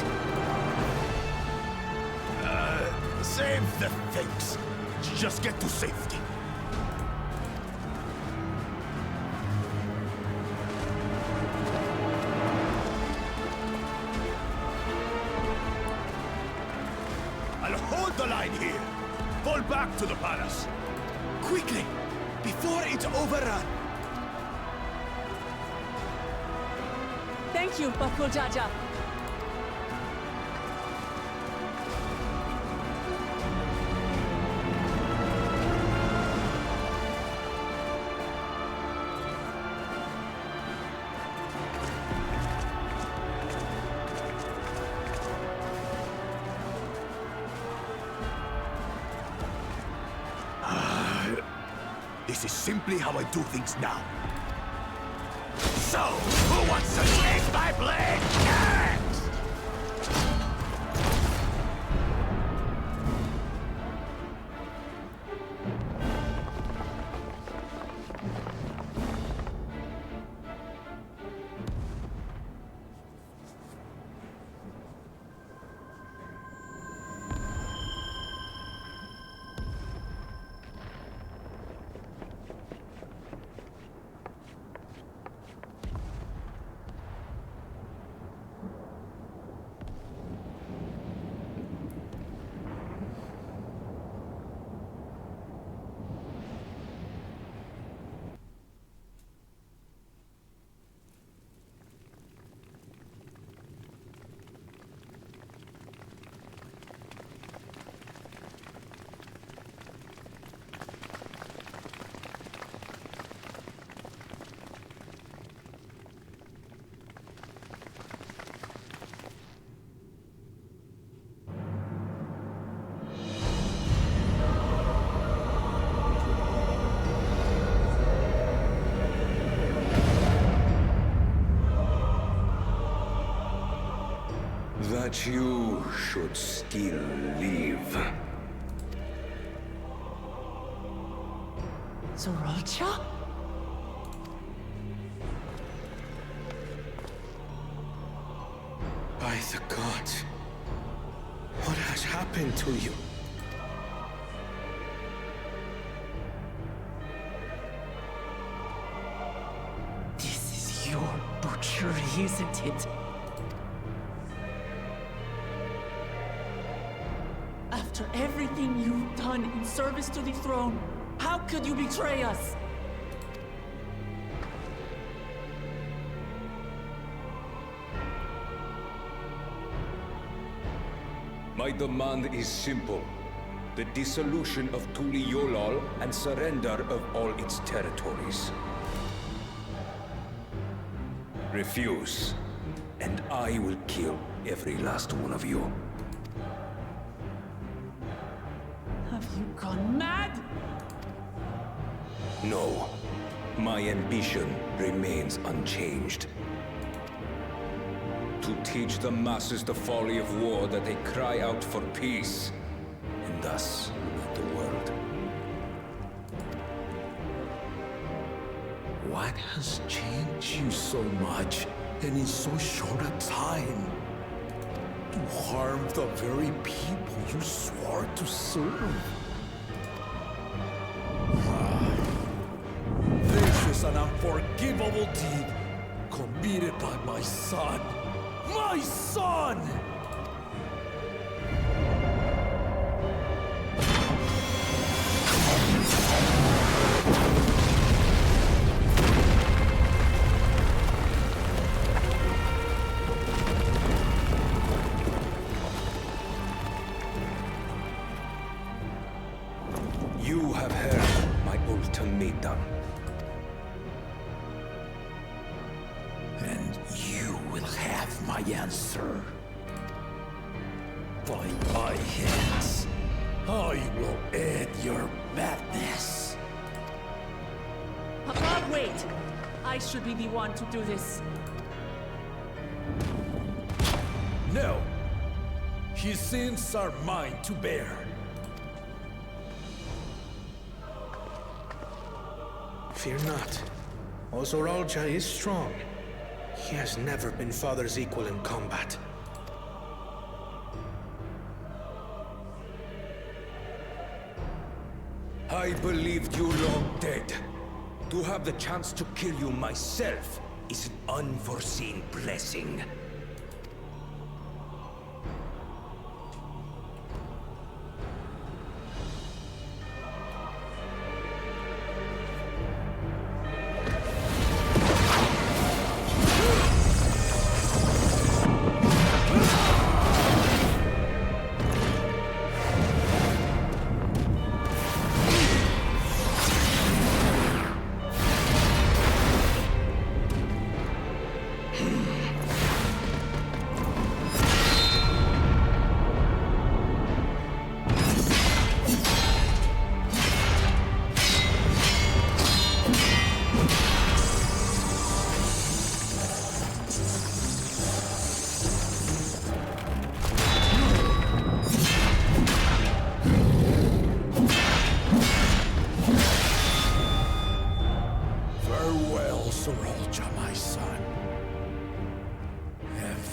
Save the thanks. Just get to safety. I'll hold the line here. Fall back to the palace. Quickly, before it's overrun. Thank you, Bakul Jaja. This is simply how I do things now. So, who wants to taste my blade next? That you should still live. Zorolcha? By the gods, what has happened to you? This is your butchery, isn't it? After everything you've done in service to the throne, how could you betray us? My demand is simple. The dissolution of Tuliyollal and surrender of all its territories. Refuse, and I will kill every last one of you. Have you gone mad? No. My ambition remains unchanged. To teach the masses the folly of war, that they cry out for peace, and thus unite the world. What has changed you so much, and in so short a time? To harm the very people you swore to serve. This is an unforgivable deed committed by my son. My son! You have heard my ultimatum. And you will have my answer. By my hands, I will end your madness. should be the one to do this. No. His sins are mine to bear. Fear not. Ozoralja is strong. He has never been Father's equal in combat. I believed you long dead. To have the chance to kill you myself is an unforeseen blessing.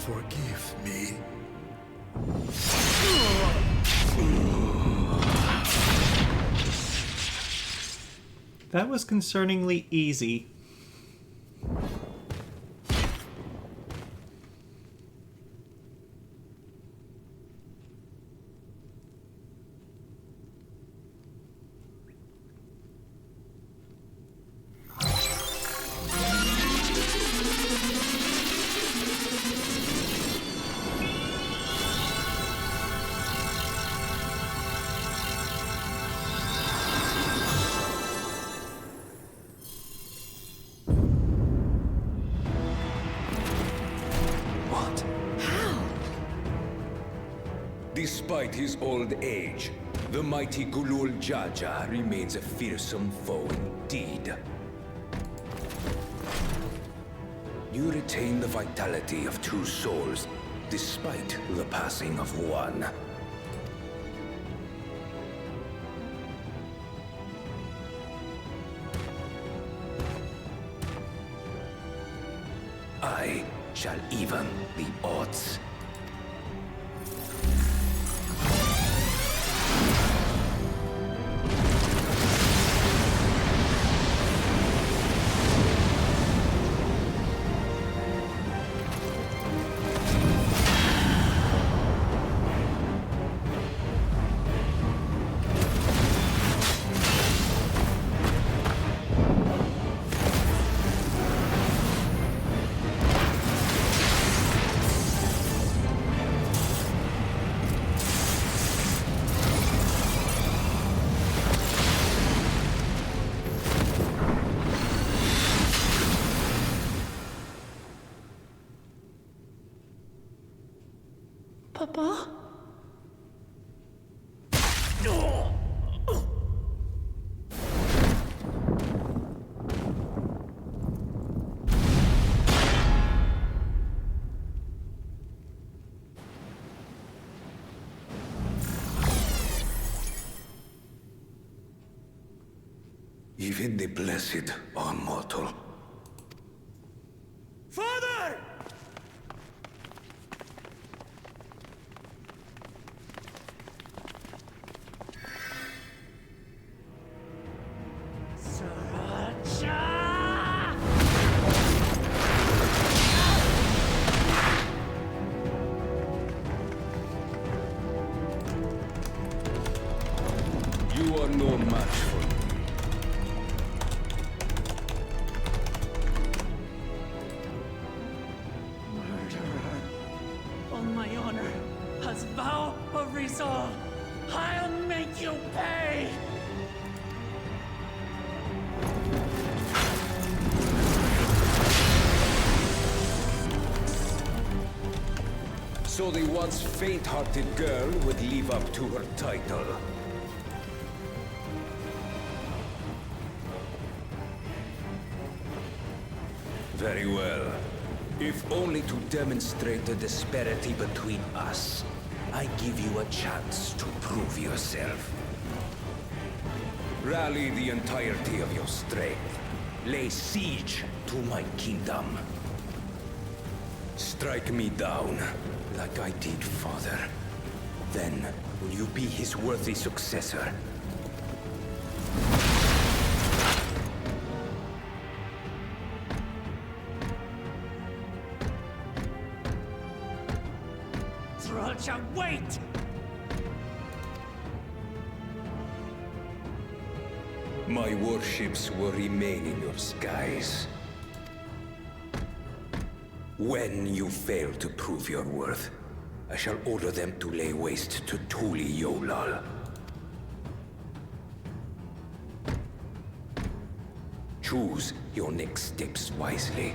Forgive me. That was concerningly easy. Despite his old age, the mighty Gulul Jaja remains a fearsome foe indeed. You retain the vitality of two souls, despite the passing of one. I shall even the odds. Papa? Even the blessed are mortal. Father! You are no match for me. Murderer. On my honor, as vow of resolve, I'll make you pay! So the once faint-hearted girl would live up to her title. Very well. If only to demonstrate the disparity between us, I give you a chance to prove yourself. Rally the entirety of your strength. Lay siege to my kingdom. Strike me down, like I did father. Then, will you be his worthy successor? Thralcha, wait! My warships will remain in your skies. When you fail to prove your worth, I shall order them to lay waste to Tuli Yolal. Choose your next steps wisely.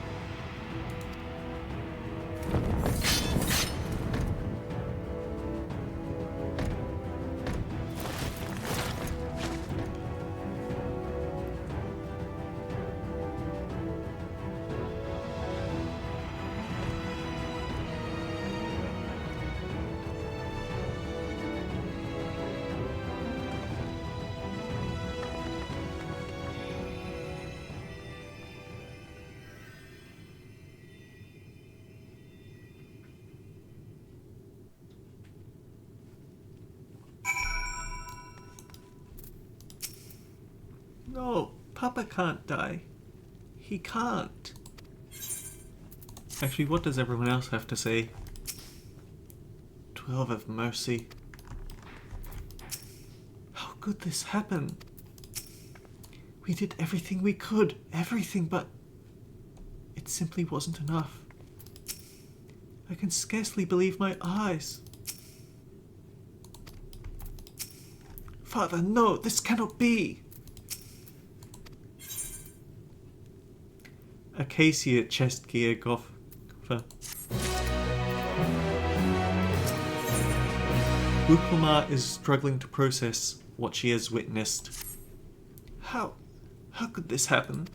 No, Papa can't die. He can't. Actually, what does everyone else have to say? 12 of mercy. How could this happen? We did everything we could, everything, but it simply wasn't enough. I can scarcely believe my eyes. Father, no, this cannot be. Acacia chest gear goffer. Uklama is struggling to process what she has witnessed. How could this happen?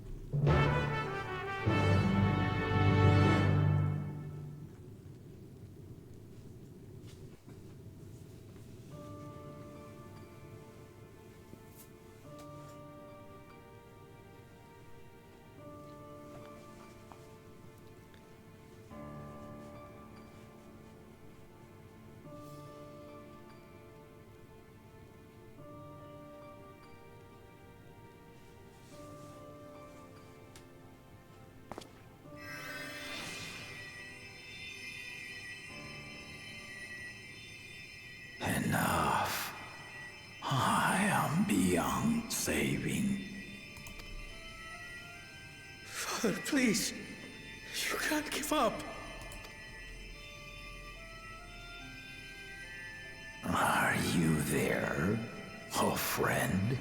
Enough. I am beyond saving. Father, please. You can't give up. Are you there, oh friend?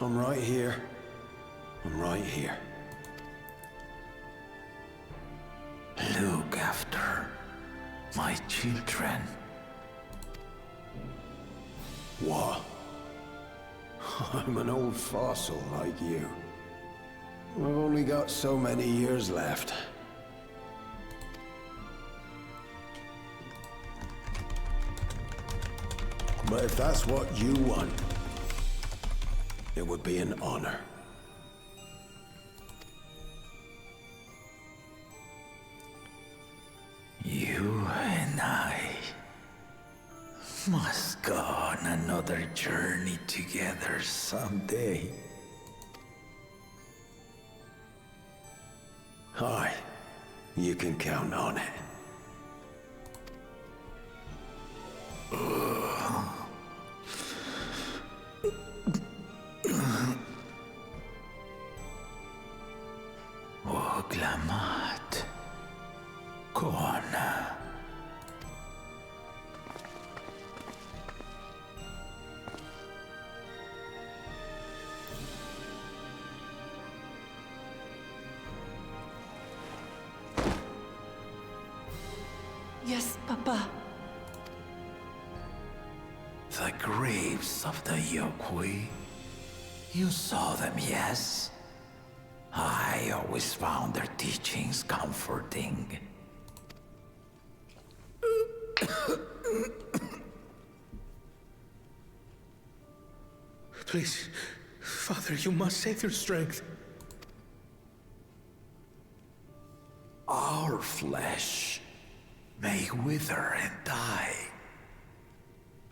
I'm right here. I'm right here. Look after my children. What? I'm an old fossil like you. I've only got so many years left. But if that's what you want, it would be an honor. You and I must go on another journey together someday. Aye, you can count on it. Oglamat. Kona. The graves of the Yokui. You saw them, yes? I always found their teachings comforting. Please, Father, you must save your strength. Our flesh may wither and die,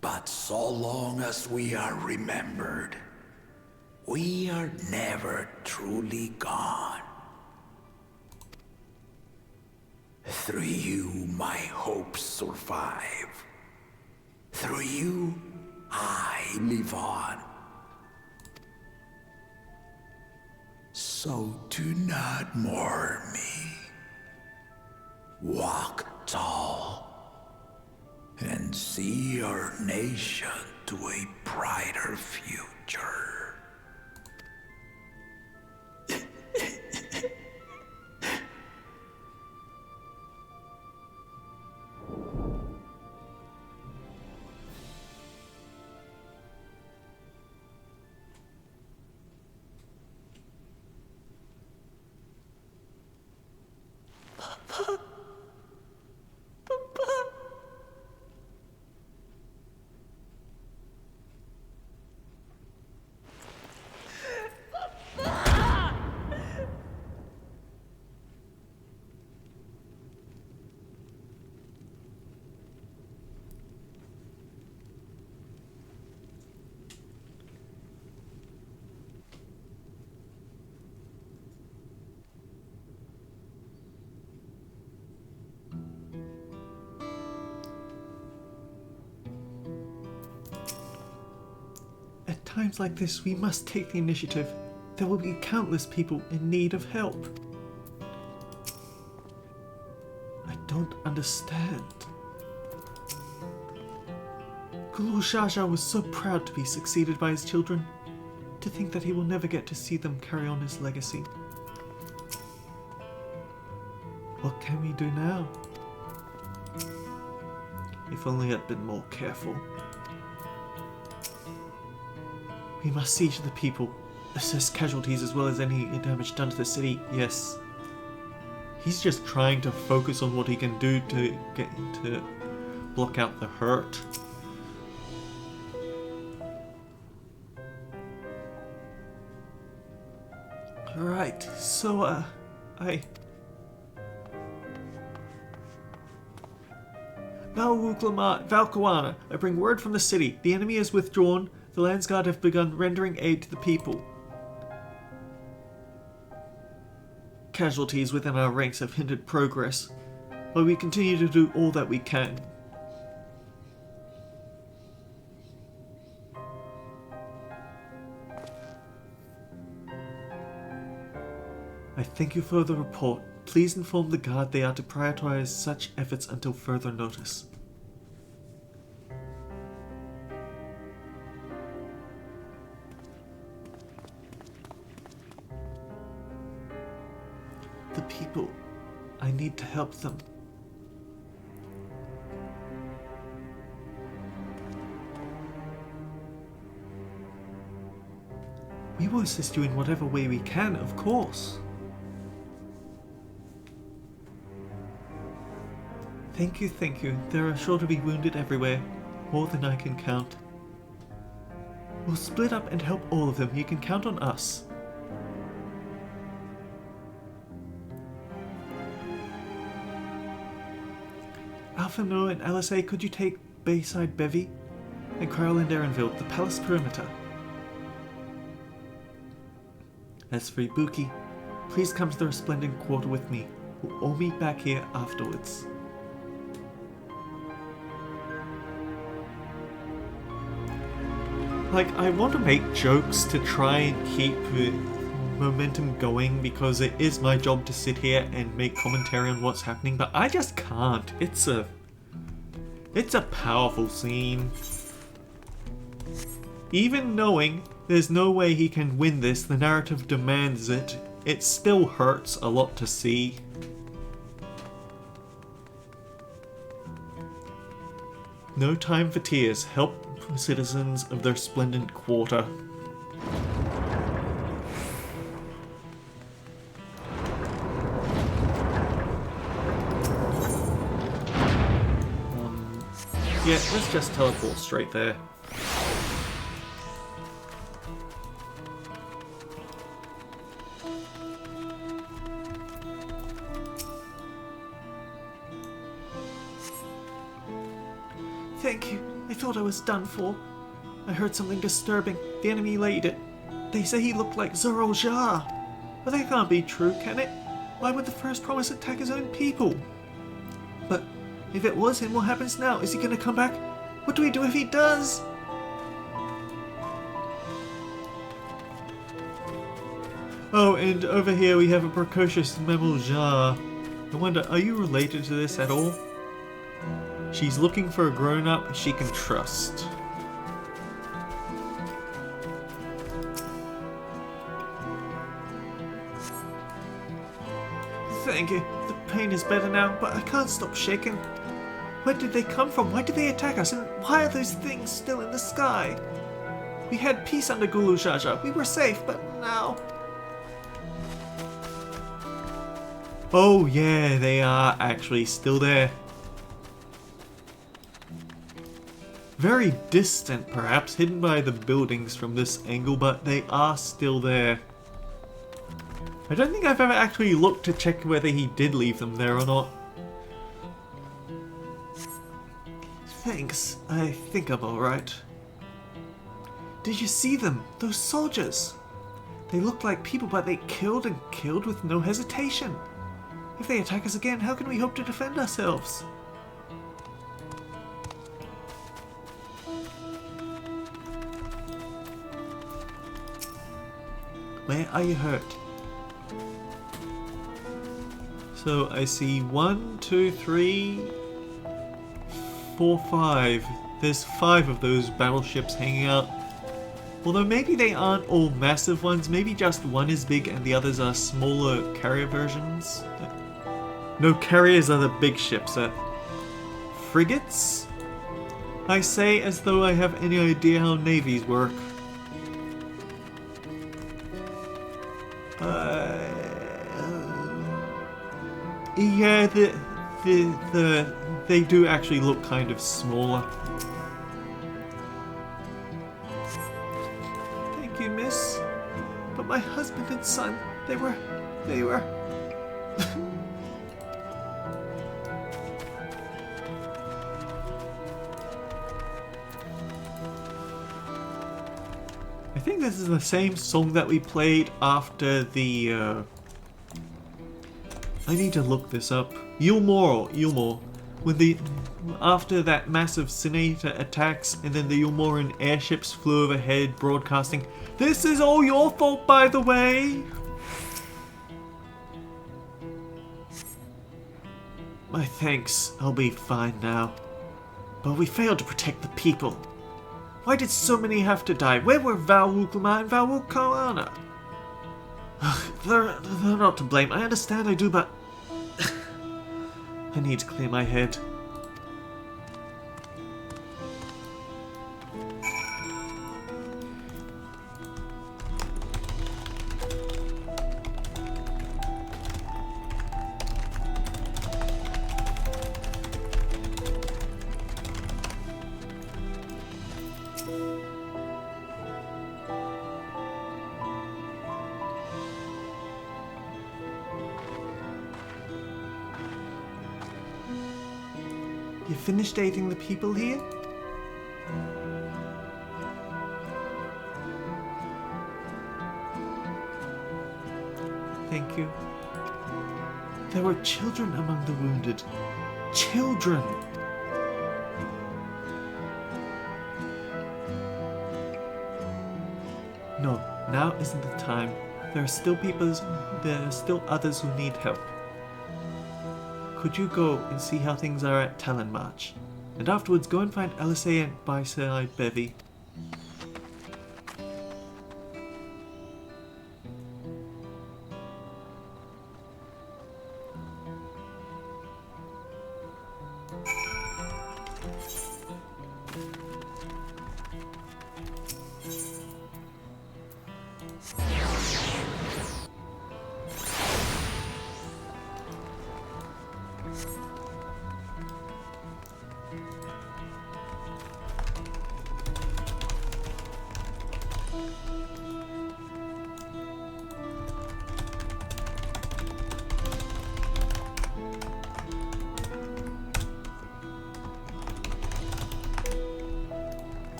but so long as we are remembered, we are never truly gone. Through you, my hopes survive. Through you, I live on. So do not mourn me. Walk tall and see our nation to a brighter future. At times like this, we must take the initiative. There will be countless people in need of help. I don't understand. Guru Shaja was so proud to be succeeded by his children. To think that he will never get to see them carry on his legacy. What can we do now? If only I'd been more careful. We must see to the people, assess casualties as well as any damage done to the city. Yes. He's just trying to focus on what he can do to get to block out the hurt. Alright, so Valkawana, I bring word from the city. The enemy is withdrawn. The Landsguard have begun rendering aid to the people. Casualties within our ranks have hindered progress, but we continue to do all that we can. I thank you for the report. Please inform the Guard they are to prioritize such efforts until further notice. The people, I need to help them. We will assist you in whatever way we can, of course. Thank you, thank you. There are sure to be wounded everywhere, more than I can count. We'll split up and help all of them. You can count on us. Alpha No and LSA, could you take Bayside Bevy? And Cryle and Erenville, the palace perimeter. As for Ibuki, please come to the Resplendent Quarter with me. We'll all meet back here afterwards. Like, I want to make jokes to try and keep momentum going because it is my job to sit here and make commentary on what's happening, but I just can't. It's a powerful scene. Even knowing there's no way he can win this, the narrative demands it, it still hurts a lot to see. No time for tears. Help citizens of their splendid quarter. Yeah, let's just teleport straight there. Thank you. I thought I was done for. I heard something disturbing. The enemy laid it. They say he looked like Zoro Ja. But that can't be true, can it? Why would the first promise attack his own people? But if it was him, what happens now? Is he gonna come back? What do we do if he does? Oh, and over here we have a precocious Memo Ja. I wonder, are you related to this at all? She's looking for a grown-up she can trust. Thank you. The pain is better now, but I can't stop shaking. Where did they come from? Why did they attack us? And why are those things still in the sky? We had peace under Gulu Jaja. We were safe, but now... Oh yeah, they are actually still there. Very distant, perhaps, hidden by the buildings from this angle, but they are still there. I don't think I've ever actually looked to check whether he did leave them there or not. Thanks. I think I'm alright. Did you see them? Those soldiers? They looked like people, but they killed and killed with no hesitation. If they attack us again, how can we hope to defend ourselves? Where are you hurt? So I see 1, 2, 3, 4, 5. There's 5 of those battleships hanging out. Although maybe they aren't all massive ones, maybe just one is big and the others are smaller carrier versions. No, carriers are the big ships. Frigates? I say as though I have any idea how navies work. Yeah, they do actually look kind of smaller. Thank you, miss. But my husband and son, they were... I think this is the same song that we played after the, I need to look this up. Yulmore. With after that massive Senator attacks and then the Yulmoran airships flew overhead broadcasting, "This is all your fault, by the way!" My thanks, I'll be fine now. But we failed to protect the people. Why did so many have to die? Where were Valwuklama and Valwukalana? They're not to blame. I understand I do, but... I need to clear my head. You finished aiding the people here? Thank you. There were children among the wounded. Children! No, now isn't the time. There are still others who need help. Could you go and see how things are at Talonmarch? And afterwards go and find Alisei and Baisai Bevy.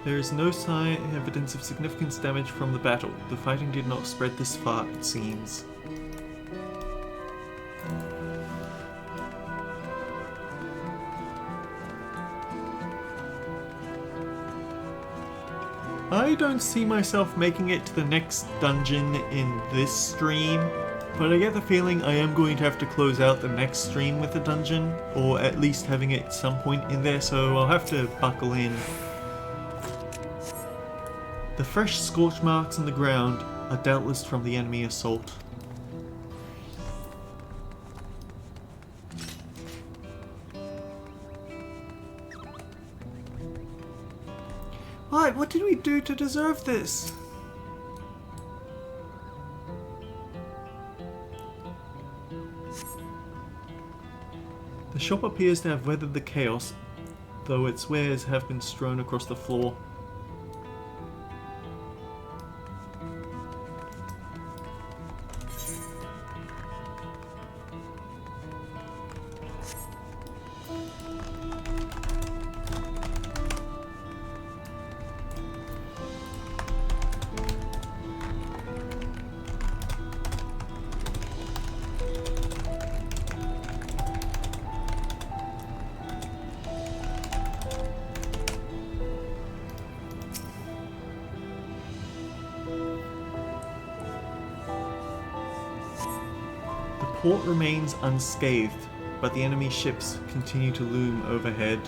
There is no evidence of significant damage from the battle. The fighting did not spread this far, it seems. I don't see myself making it to the next dungeon in this stream, but I get the feeling I am going to have to close out the next stream with a dungeon, or at least having it at some point in there, so I'll have to buckle in. The fresh scorch marks on the ground are doubtless from the enemy assault. What did we do to deserve this? The shop appears to have weathered the chaos, though its wares have been strewn across the floor. The port remains unscathed, but the enemy ships continue to loom overhead.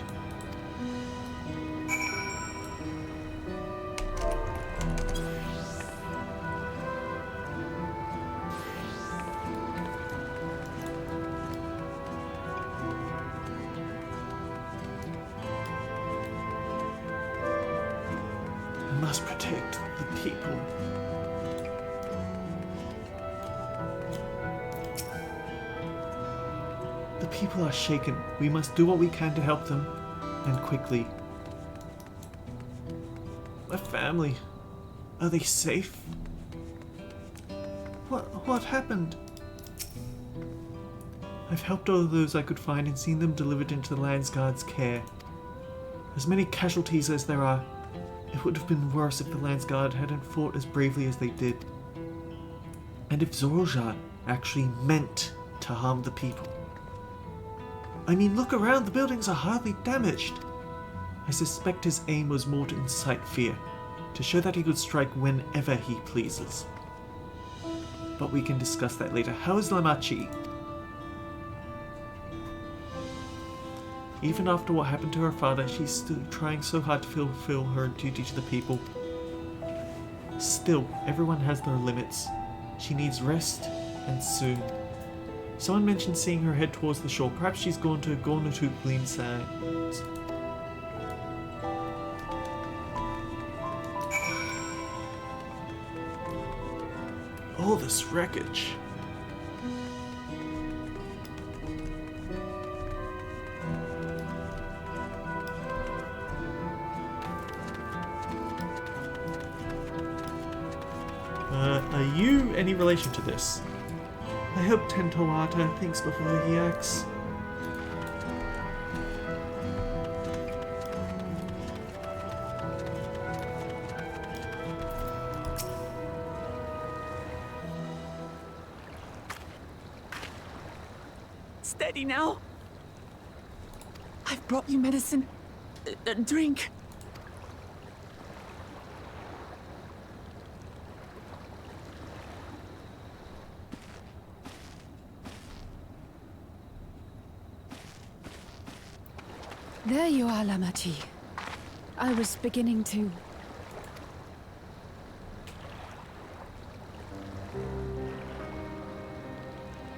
I must protect the people. The people are shaken. We must do what we can to help them, and quickly. My family, are they safe? What happened? I've helped all of those I could find and seen them delivered into the Landsguard's care. As many casualties as there are, it would have been worse if the Landsguard hadn't fought as bravely as they did. And if Zorja actually meant to harm the people. I mean, look around, the buildings are hardly damaged. I suspect his aim was more to incite fear, to show that he could strike whenever he pleases. But we can discuss that later. How is Lamachi? Even after what happened to her father, she's still trying so hard to fulfill her duty to the people. Still, everyone has their limits. She needs rest, and soon. Someone mentioned seeing her head towards the shore. Perhaps she's gone to Gornatut Glean Sands. All this wreckage. Are you any relation to this? I hope Tentowata thinks before he acts. Steady now. I've brought you medicine. Drink. There you are, Lamachi. I was beginning to...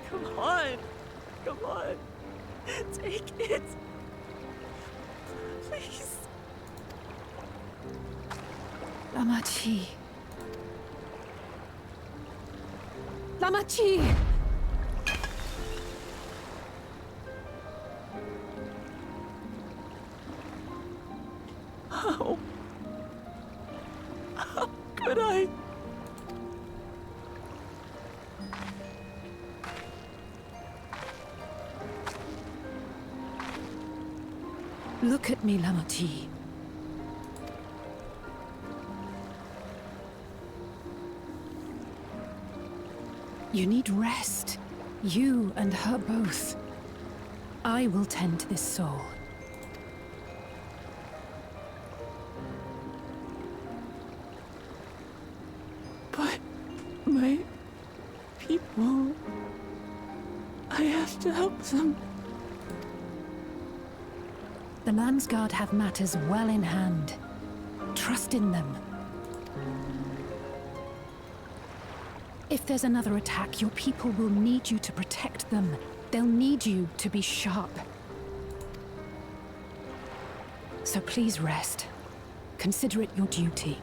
Come on. Come on. Take it. Please. Lamachi. Lamachi! How could I? Look at me, Lamachi. You need rest. You and her both. I will tend to this soul. But my people... I have to help them. The Landsguard have matters well in hand. Trust in them. If there's another attack, your people will need you to protect them. They'll need you to be sharp. So please rest. Consider it your duty.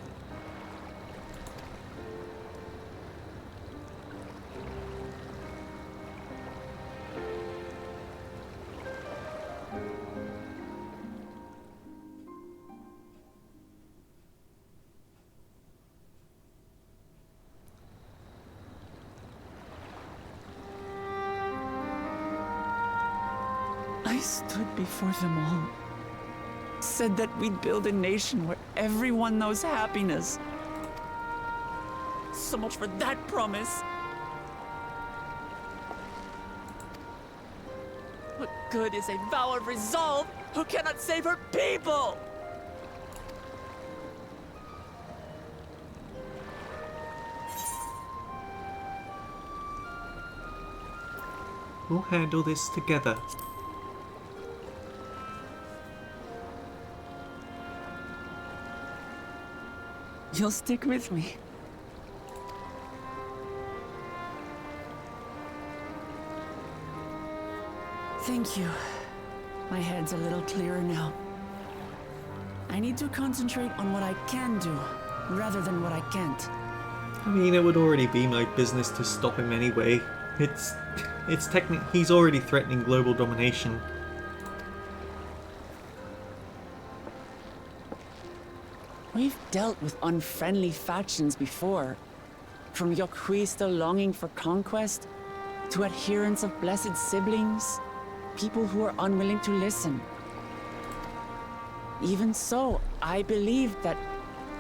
I stood before them all. Said that we'd build a nation where everyone knows happiness. So much for that promise. What good is a vow of resolve who cannot save her people? We'll handle this together. You'll stick with me. Thank you. My head's a little clearer now. I need to concentrate on what I can do, rather than what I can't. I mean, it would already be my business to stop him anyway. He's already threatening global domination. We've dealt with unfriendly factions before. From Yokwista longing for conquest, to adherents of blessed siblings, people who are unwilling to listen. Even so, I believed that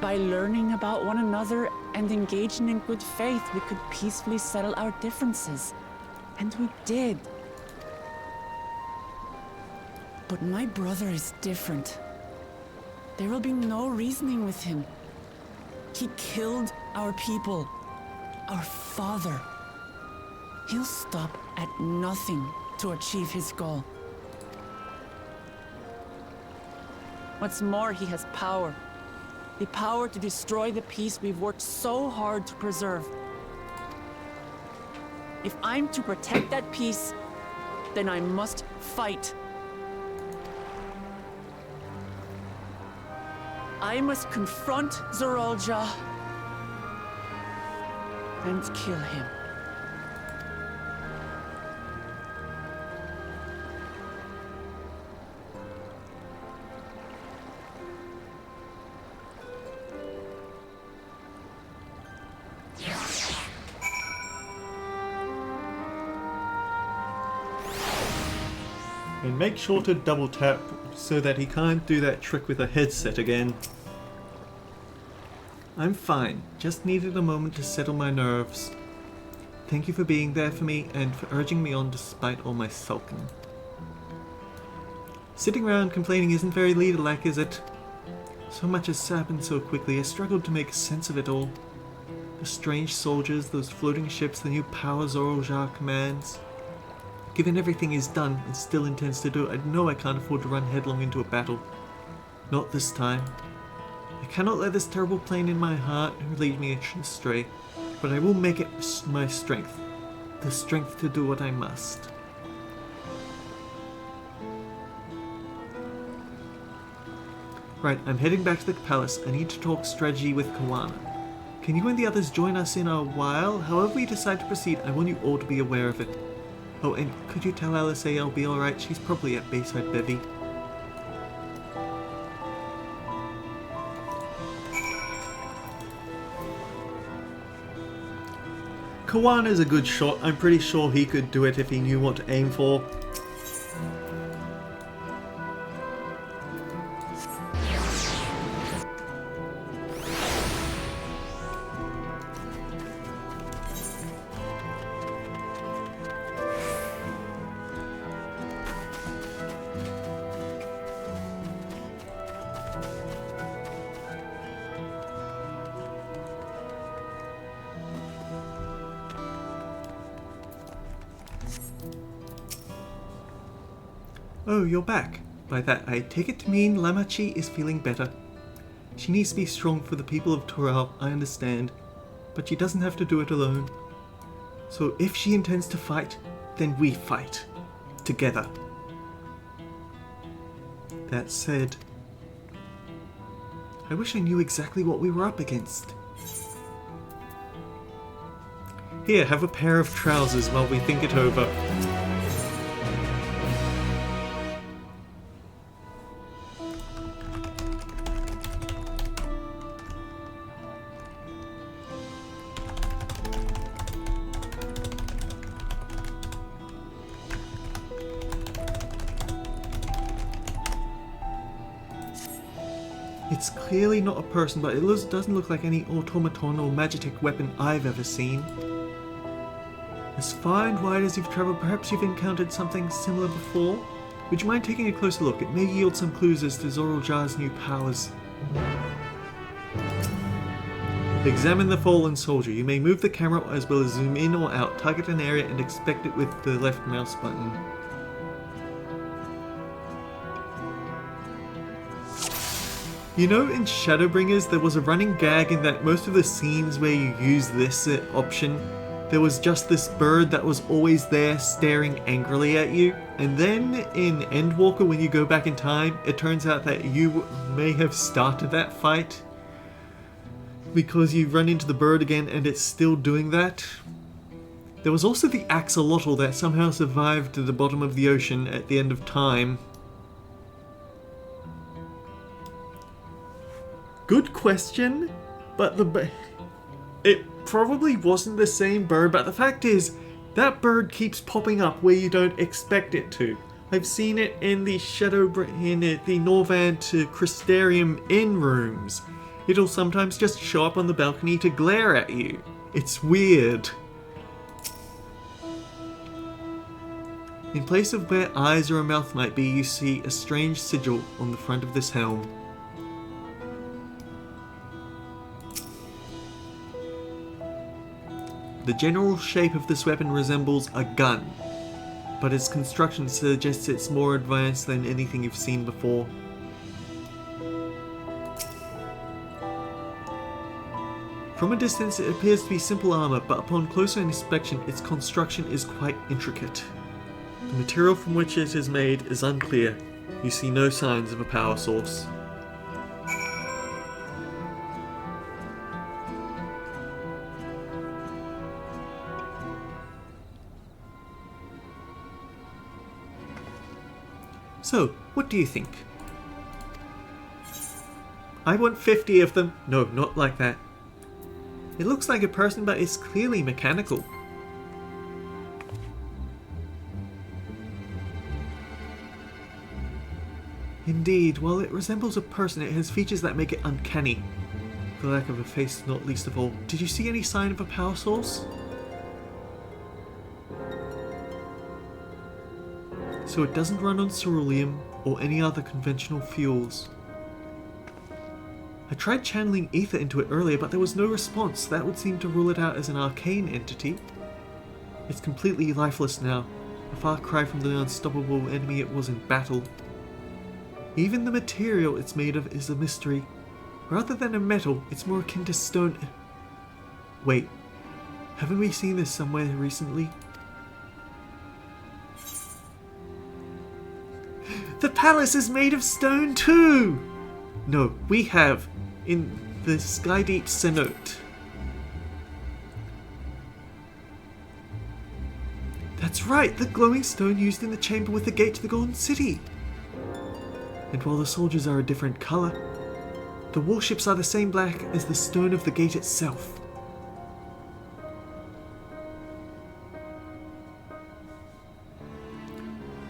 by learning about one another and engaging in good faith, we could peacefully settle our differences. And we did. But my brother is different. There will be no reasoning with him. He killed our people, our father. He'll stop at nothing to achieve his goal. What's more, he has power. The power to destroy the peace we've worked so hard to preserve. If I'm to protect that peace, then I must fight. I must confront Zorolja and kill him. And make sure to double tap so that he can't do that trick with a headset again. I'm fine, just needed a moment to settle my nerves. Thank you for being there for me and for urging me on despite all my sulking. Sitting around complaining isn't very leader-like, is it? So much has happened so quickly, I struggled to make sense of it all. The strange soldiers, those floating ships, the new power Zorolja commands. Given everything he's done and still intends to do, I know I can't afford to run headlong into a battle. Not this time. I cannot let this terrible pain in my heart lead me astray, but I will make it my strength. The strength to do what I must. Right, I'm heading back to the palace. I need to talk strategy with Kawana. Can you and the others join us in a while? However we decide to proceed, I want you all to be aware of it. Oh, and could you tell Alisaie I'll be alright? She's probably at Bayside Bevy. Kawana's a good shot. I'm pretty sure he could do it if he knew what to aim for. Oh, you're back. By that, I take it to mean Lamachi is feeling better. She needs to be strong for the people of Toral, I understand. But she doesn't have to do it alone. So if she intends to fight, then we fight. Together. That said, I wish I knew exactly what we were up against. Here, have a pair of trousers while we think it over. It's clearly not a person, but it doesn't look like any automaton or magitek weapon I've ever seen. As far and wide as you've travelled, perhaps you've encountered something similar before? Would you mind taking a closer look? It may yield some clues as to Zoraljar's new powers. Examine the fallen soldier. You may move the camera as well as zoom in or out. Target an area and inspect it with the left mouse button. You know, in Shadowbringers, there was a running gag in that most of the scenes where you use this option, there was just this bird that was always there staring angrily at you. And then in Endwalker, when you go back in time, it turns out that you may have started that fight because you run into the bird again and it's still doing that. There was also the axolotl that somehow survived to the bottom of the ocean at the end of time. Good question, but it probably wasn't the same bird, but the fact is, that bird keeps popping up where you don't expect it to. I've seen it in the the Norvant to Crystarium inn rooms. It'll sometimes just show up on the balcony to glare at you. It's weird. In place of where eyes or a mouth might be, you see a strange sigil on the front of this helm. The general shape of this weapon resembles a gun, but its construction suggests it's more advanced than anything you've seen before. From a distance it appears to be simple armor, but upon closer inspection its construction is quite intricate. The material from which it is made is unclear. You see no signs of a power source. So, what do you think? I want 50 of them. No, not like that. It looks like a person, but it's clearly mechanical. Indeed, while it resembles a person, it has features that make it uncanny. The lack of a face not least of all. Did you see any sign of a power source? So it doesn't run on ceruleum or any other conventional fuels. I tried channeling ether into it earlier, but there was no response. That would seem to rule it out as an arcane entity. It's completely lifeless now, a far cry from the unstoppable enemy it was in battle. Even the material it's made of is a mystery. Rather than a metal, it's more akin to stone. Wait, haven't we seen this somewhere recently? The palace is made of stone too! No, we have, in the Skydeep Cenote. That's right, the glowing stone used in the chamber with the gate to the Golden City. And while the soldiers are a different color, the warships are the same black as the stone of the gate itself.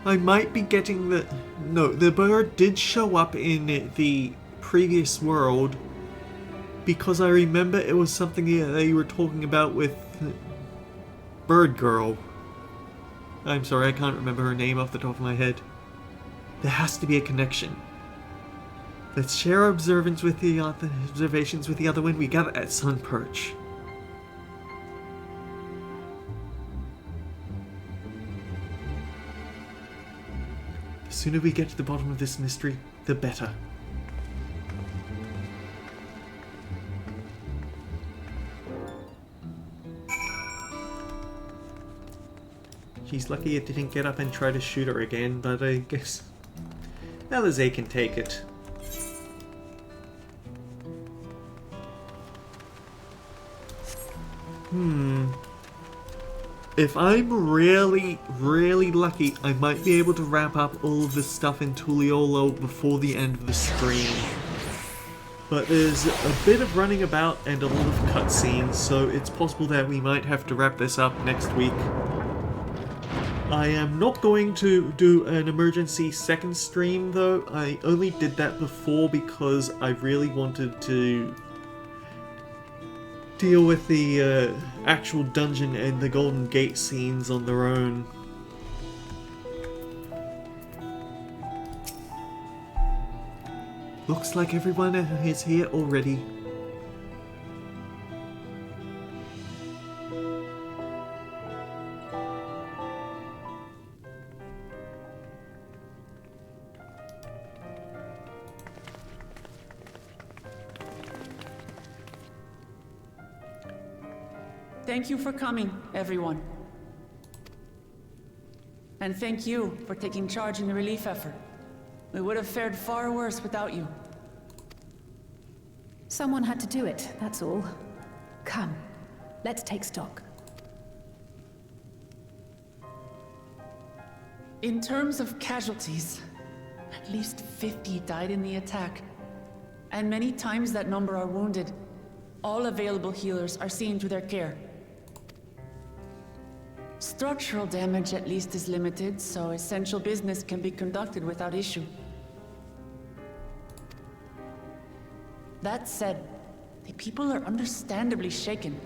I might be getting the... No, the bird did show up in the previous world because I remember it was something that you were talking about with Bird Girl. I'm sorry, I can't remember her name off the top of my head. There has to be a connection. Let's share our observations with the other when we gather at Sunperch. The sooner we get to the bottom of this mystery, the better. She's lucky it didn't get up and try to shoot her again, but I guess Alizé can take it. If I'm really lucky, I might be able to wrap up all of this stuff in Tuliolo before the end of the stream. But there's a bit of running about and a lot of cutscenes, so it's possible that we might have to wrap this up next week. I am not going to do an emergency second stream though. I only did that before because I really wanted to deal with the actual dungeon and the Golden Gate scenes on their own. Looks like everyone is here already. Thank you for coming, everyone. And thank you for taking charge in the relief effort. We would have fared far worse without you. Someone had to do it, that's all. Come, let's take stock. In terms of casualties, at least 50 died in the attack. And many times that number are wounded. All available healers are seen to their care. Structural damage at least is limited, so essential business can be conducted without issue. That said, the people are understandably shaken.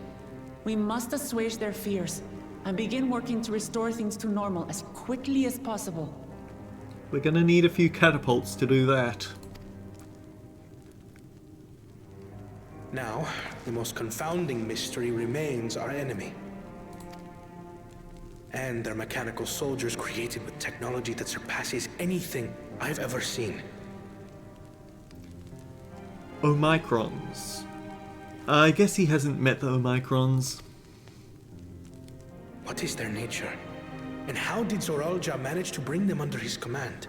We must assuage their fears and begin working to restore things to normal as quickly as possible. We're gonna need a few catapults to do that. Now, the most confounding mystery remains our enemy. And their mechanical soldiers created with technology that surpasses anything I've ever seen. Omicrons. I guess he hasn't met the Omicrons. What is their nature? And how did Zoralja manage to bring them under his command?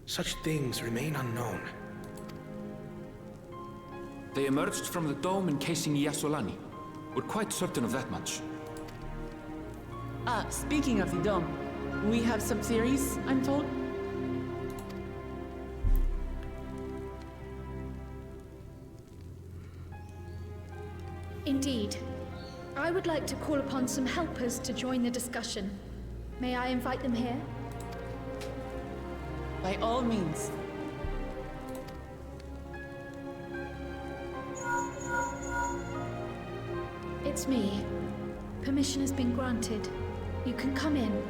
Such things remain unknown. They emerged from the dome encasing Yasolani. We're quite certain of that much. Speaking of the dome, we have some theories, I'm told. Indeed. I would like to call upon some helpers to join the discussion. May I invite them here? By all means. It's me. Permission has been granted. You can come in.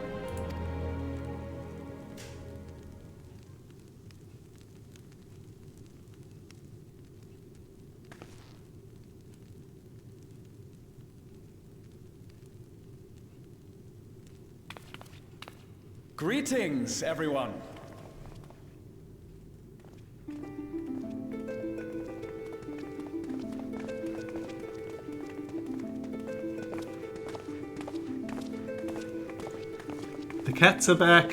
Greetings, everyone. The cats are back.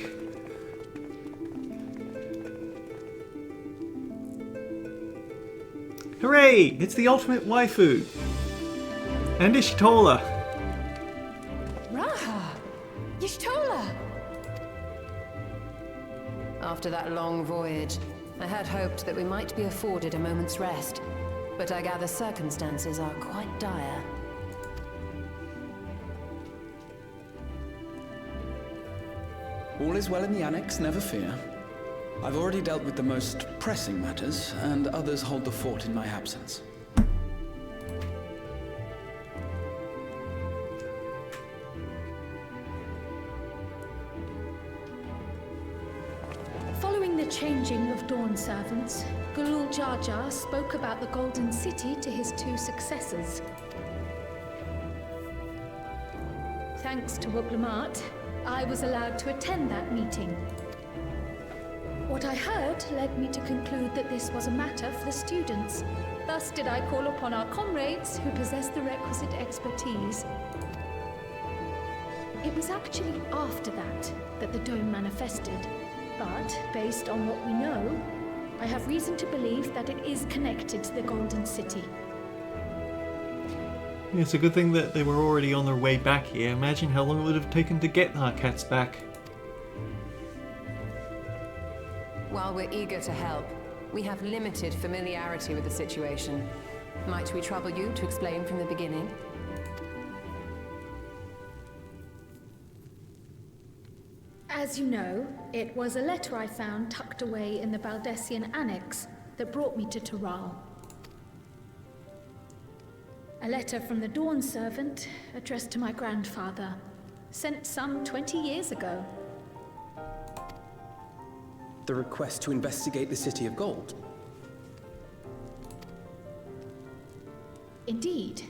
Hooray! It's the ultimate waifu. And Ishtola. Raha! Y'shtola! After that long voyage, I had hoped that we might be afforded a moment's rest. But I gather circumstances are quite dire. All is well in the Annex, never fear. I've already dealt with the most pressing matters, and others hold the fort in my absence. Following the changing of Dawn servants, Gulul Jar Jar spoke about the Golden City to his two successors. Thanks to Wublamat, I was allowed to attend that meeting. What I heard led me to conclude that this was a matter for the students. Thus did I call upon our comrades who possess the requisite expertise. It was actually after that the dome manifested. But, based on what we know, I have reason to believe that it is connected to the Golden City. It's a good thing that they were already on their way back here. Imagine how long it would have taken to get our cats back. While we're eager to help, we have limited familiarity with the situation. Might we trouble you to explain from the beginning? As you know, it was a letter I found tucked away in the Baldessian Annex that brought me to Toral. A letter from the Dawn servant addressed to my grandfather, sent some 20 years ago. The request to investigate the City of Gold? Indeed.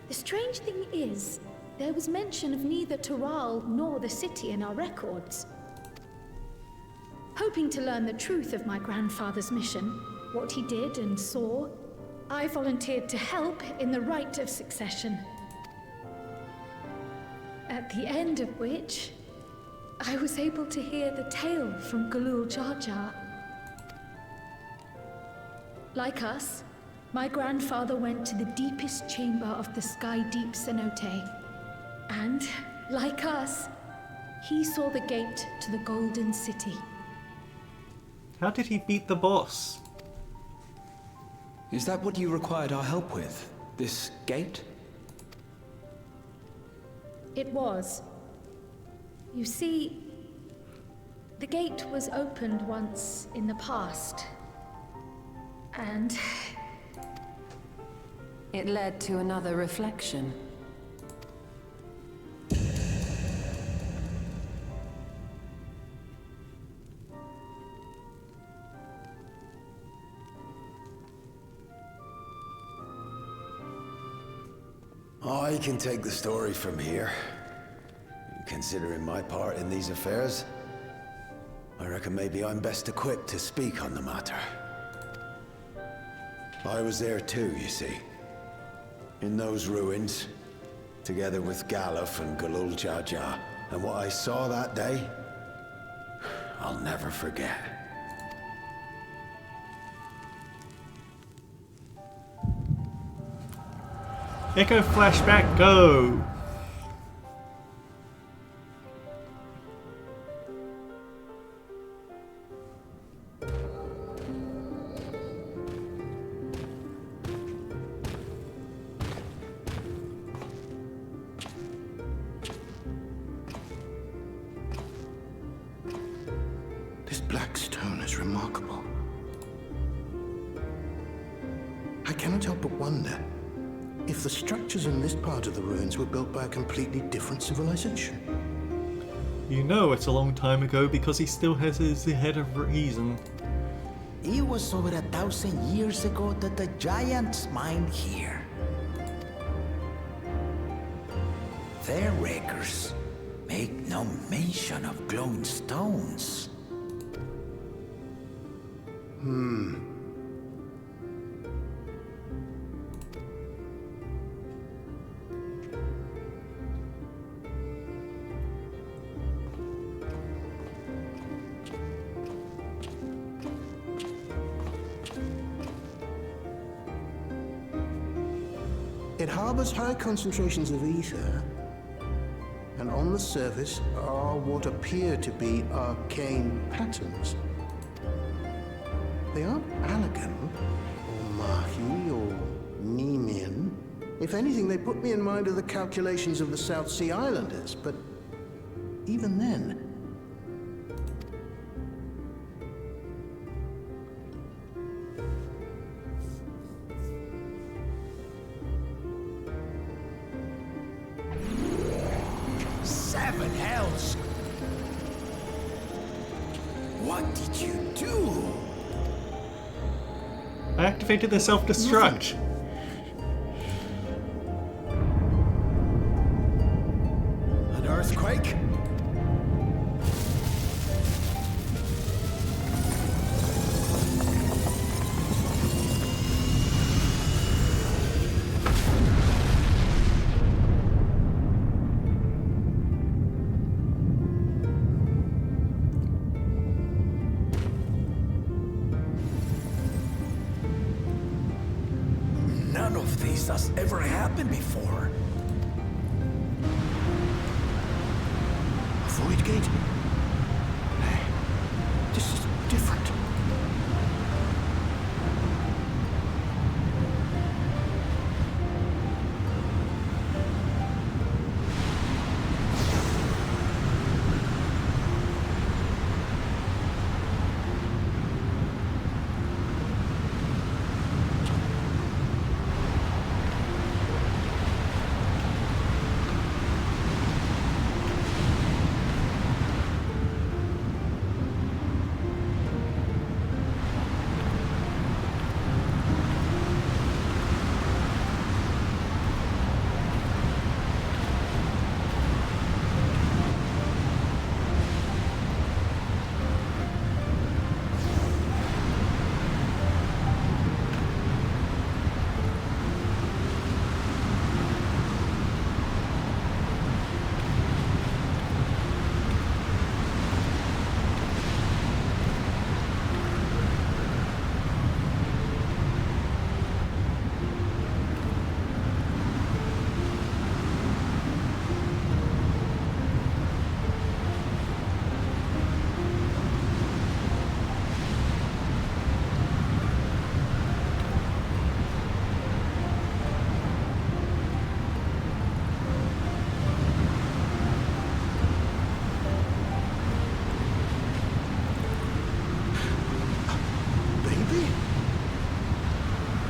The strange thing is, there was mention of neither Toral nor the city in our records. Hoping to learn the truth of my grandfather's mission, what he did and saw, I volunteered to help in the rite of succession. At the end of which, I was able to hear the tale from Galul Jar Jar. Like us, my grandfather went to the deepest chamber of the Sky Deep Cenote. And, like us, he saw the gate to the Golden City. How did he beat the boss? Is that what you required our help with? This gate? It was. You see, the gate was opened once in the past. And it led to another reflection. I can take the story from here. Considering my part in these affairs, I reckon maybe I'm best equipped to speak on the matter. I was there too, you see. In those ruins, together with Galuf and Galul Jar Jar. And what I saw that day, I'll never forget. Echo flashback, go! This black stone is remarkable. I cannot help but wonder if the structures in this part of the ruins were built by a completely different civilization. You know it's a long time ago because he still has his head of reason. It was over 1,000 years ago that the giants mined here. Their records make no mention of glowing stones. It harbors high concentrations of ether, and on the surface are what appear to be arcane patterns. They aren't Allagan, or Mahi, or Nemean. If anything, they put me in mind of the calculations of the South Sea Islanders, but even then... Seven hells! What did you do? I activated the self-destruct. An earthquake? of this has ever happened before. A void gate? Hey, this is different.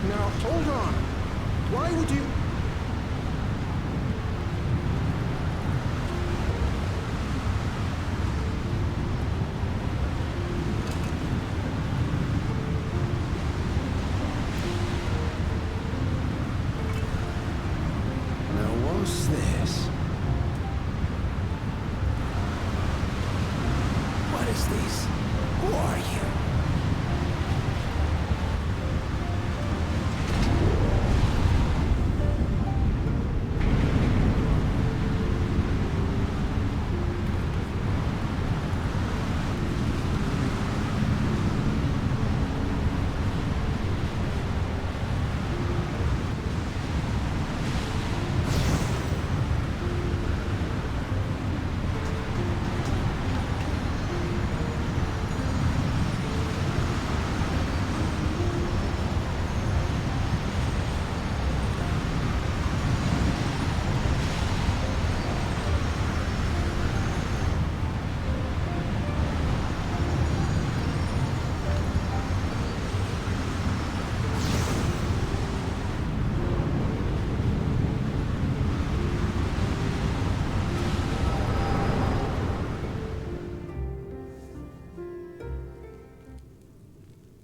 Now, hold on. Why would you... Now, what's this? What is this? Who are you?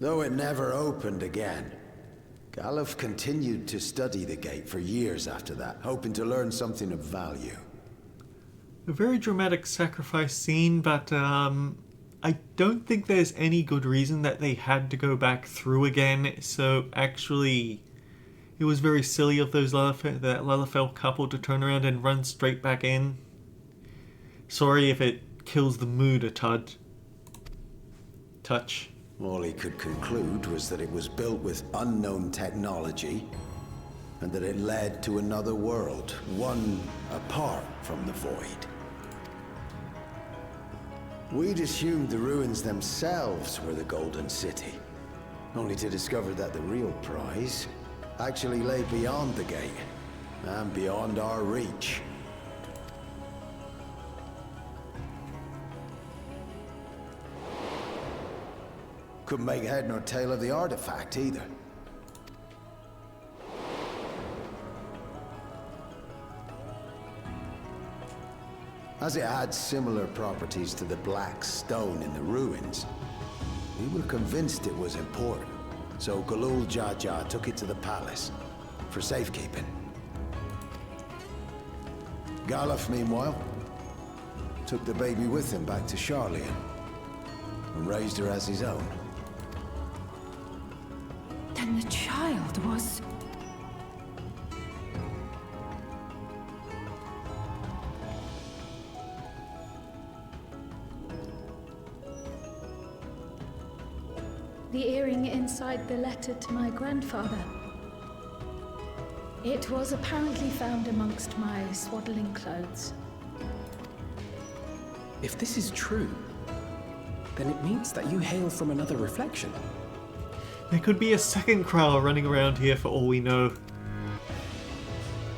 Though it never opened again, Galuf continued to study the gate for years after that, hoping to learn something of value. A very dramatic sacrifice scene, but I don't think there's any good reason that they had to go back through again, so actually it was very silly of that Lalafell couple to turn around and run straight back in. Sorry if it kills the mood a touch. All he could conclude was that it was built with unknown technology, and that it led to another world, one apart from the Void. We'd assumed the ruins themselves were the Golden City, only to discover that the real prize actually lay beyond the gate, and beyond our reach. Couldn't make head nor tail of the artifact, either. As it had similar properties to the black stone in the ruins, we were convinced it was important, so Galul Jaja took it to the palace for safekeeping. Galuf, meanwhile, took the baby with him back to Charlian and raised her as his own. Then the child was... The earring inside the letter to my grandfather. It was apparently found amongst my swaddling clothes. If this is true, then it means that you hail from another reflection. There could be a second Krell running around here for all we know.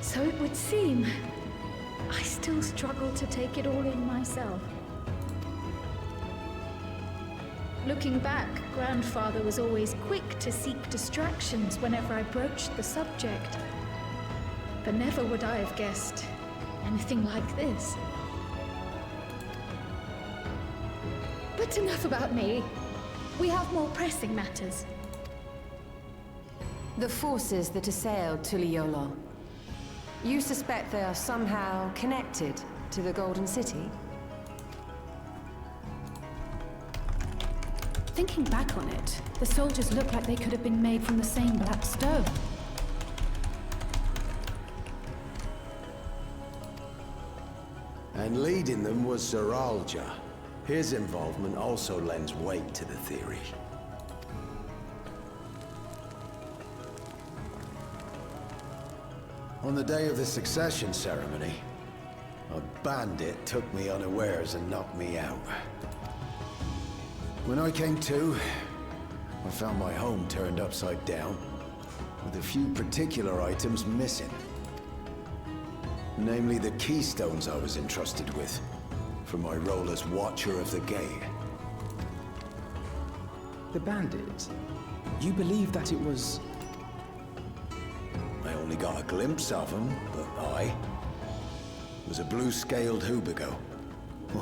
So it would seem. I still struggle to take it all in myself. Looking back, Grandfather was always quick to seek distractions whenever I broached the subject. But never would I have guessed anything like this. But enough about me. We have more pressing matters. The forces that assailed Tuliyollal. You suspect they are somehow connected to the Golden City? Thinking back on it, the soldiers look like they could have been made from the same black stone. And leading them was Zeralja. His involvement also lends weight to the theory. On the day of the succession ceremony, a bandit took me unawares and knocked me out. When I came to, I found my home turned upside down, with a few particular items missing. Namely the keystones I was entrusted with, for my role as Watcher of the Gate. The bandit? You believe that it was... I only got a glimpse of him, but I was a blue-scaled Hubigo.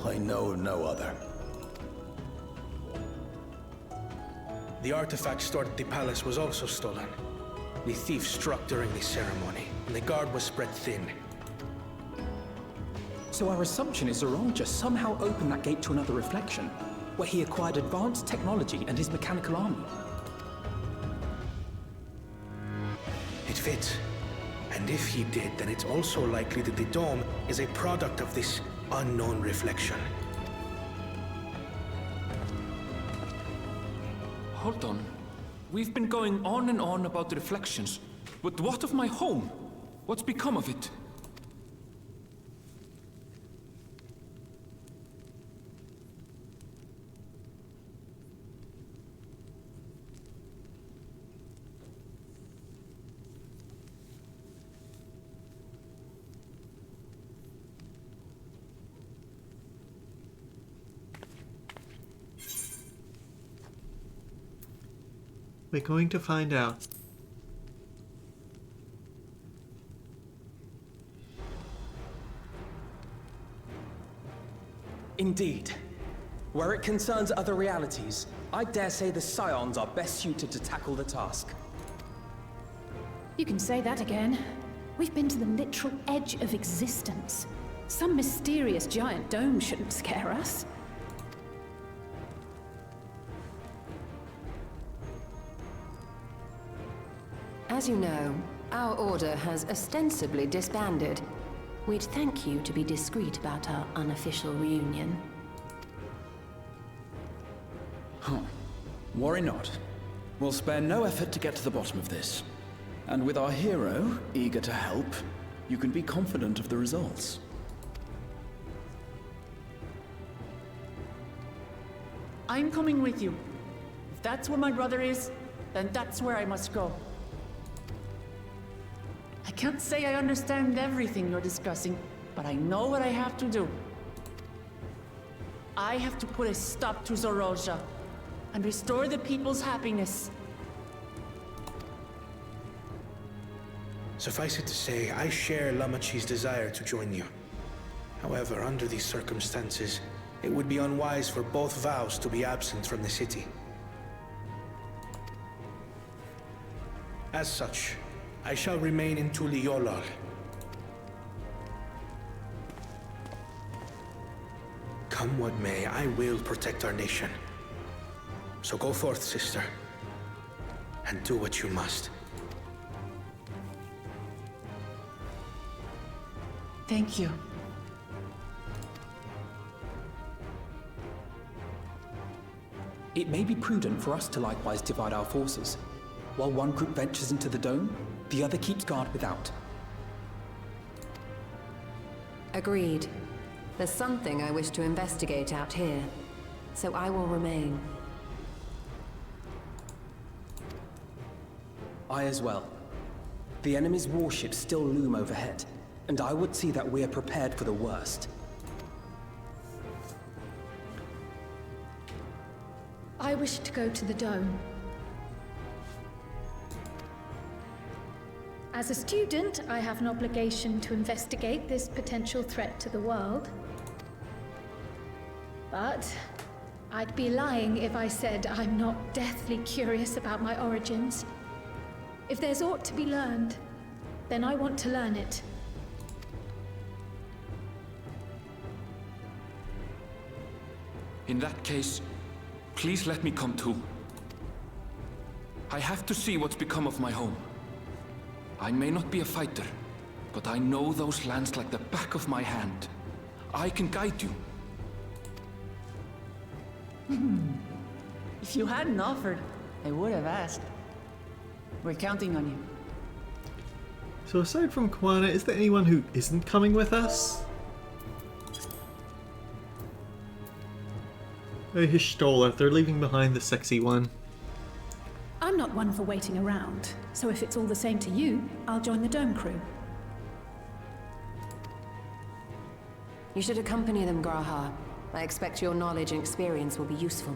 I know of no other. The artifact stored at the palace was also stolen. The thief struck during the ceremony, and the guard was spread thin. So our assumption is Zeralja somehow opened that gate to another reflection, where he acquired advanced technology and his mechanical army. It fits. And if he did, then it's also likely that the dome is a product of this unknown reflection. Hold on. We've been going on and on about the reflections. But what of my home? What's become of it? We're going to find out. Indeed. Where it concerns other realities, I dare say the Scions are best suited to tackle the task. You can say that again. We've been to the literal edge of existence. Some mysterious giant dome shouldn't scare us. As you know, our order has ostensibly disbanded. We'd thank you to be discreet about our unofficial reunion. Huh. Worry not. We'll spare no effort to get to the bottom of this. And with our hero eager to help, you can be confident of the results. I'm coming with you. If that's where my brother is, then that's where I must go. I can't say I understand everything you're discussing, but I know what I have to do. I have to put a stop to Zeralja and restore the people's happiness. Suffice it to say, I share Lamachi's desire to join you. However, under these circumstances, it would be unwise for both vows to be absent from the city. As such, I shall remain in Tuliyollal. Come what may, I will protect our nation. So go forth, sister, and do what you must. Thank you. It may be prudent for us to likewise divide our forces. While one group ventures into the dome, the other keeps guard without. Agreed. There's something I wish to investigate out here, so I will remain. I as well. The enemy's warships still loom overhead, and I would see that we're prepared for the worst. I wish to go to the dome. As a student, I have an obligation to investigate this potential threat to the world. But I'd be lying if I said I'm not deathly curious about my origins. If there's aught to be learned, then I want to learn it. In that case, please let me come too. I have to see what's become of my home. I may not be a fighter, but I know those lands like the back of my hand. I can guide you. If you hadn't offered, I would have asked. We're counting on you. So aside from Kwana, is there anyone who isn't coming with us? Oh, Hishtola, they're leaving behind the sexy one. I'm not one for waiting around, so if it's all the same to you, I'll join the Dome crew. You should accompany them, Graha. I expect your knowledge and experience will be useful.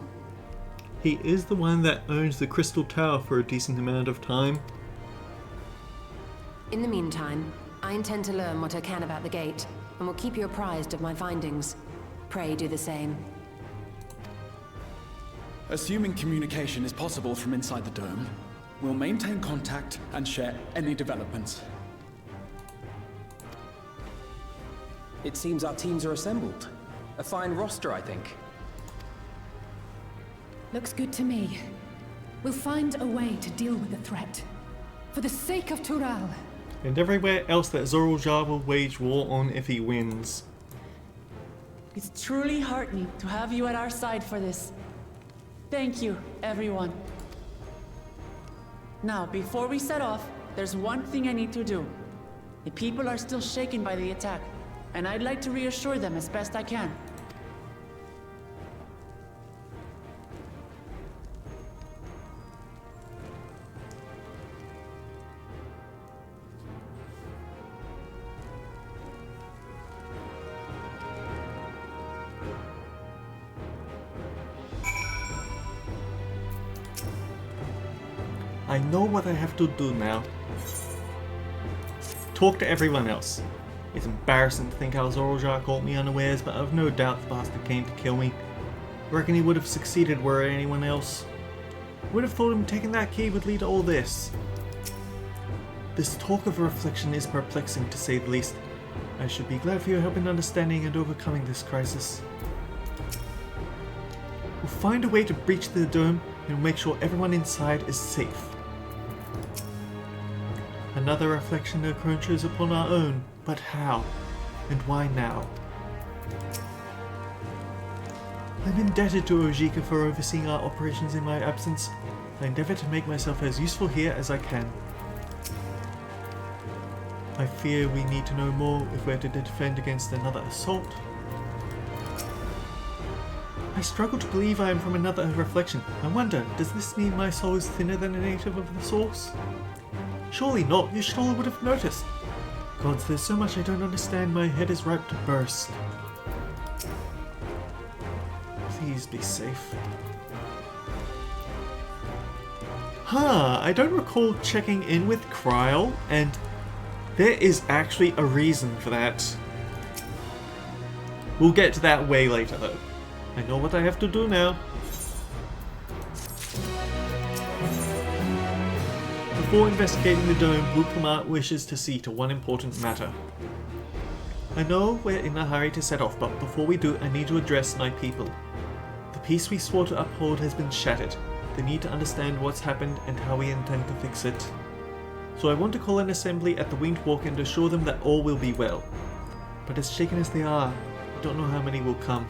He is the one that owns the Crystal Tower for a decent amount of time. In the meantime, I intend to learn what I can about the gate, and will keep you apprised of my findings. Pray do the same. Assuming communication is possible from inside the dome, we'll maintain contact and share any developments. It seems our teams are assembled. A fine roster, I think. Looks good to me. We'll find a way to deal with the threat. For the sake of Tural. And everywhere else that Zoruljar will wage war on if he wins. It's truly heartening to have you at our side for this. Thank you, everyone. Now, before we set off, there's one thing I need to do. The people are still shaken by the attack, and I'd like to reassure them as best I can. I know what I have to do now. Talk to everyone else. It's embarrassing to think how Zoruljar caught me unawares, but I've no doubt the bastard came to kill me. I reckon he would have succeeded were it anyone else. I would have thought him taking that key would lead to all this. This talk of reflection is perplexing to say the least. I should be glad for your help in understanding and overcoming this crisis. We'll find a way to breach the dome and make sure everyone inside is safe. Another reflection encroaches upon our own, but how? And why now? I'm indebted to Ojika for overseeing our operations in my absence. I endeavour to make myself as useful here as I can. I fear we need to know more if we're to defend against another assault. I struggle to believe I am from another reflection. I wonder, does this mean my soul is thinner than a native of the source? Surely not, Y'shtola would have noticed. Gods, there's so much I don't understand, my head is ripe to burst. Please be safe. I don't recall checking in with Kryl, and there is actually a reason for that. We'll get to that way later though. I know what I have to do now. Before investigating the dome, Wukamat wishes to see to one important matter. I know we're in a hurry to set off, but before we do, I need to address my people. The peace we swore to uphold has been shattered. They need to understand what's happened and how we intend to fix it. So I want to call an assembly at the Winged Walk and assure them that all will be well. But as shaken as they are, I don't know how many will come.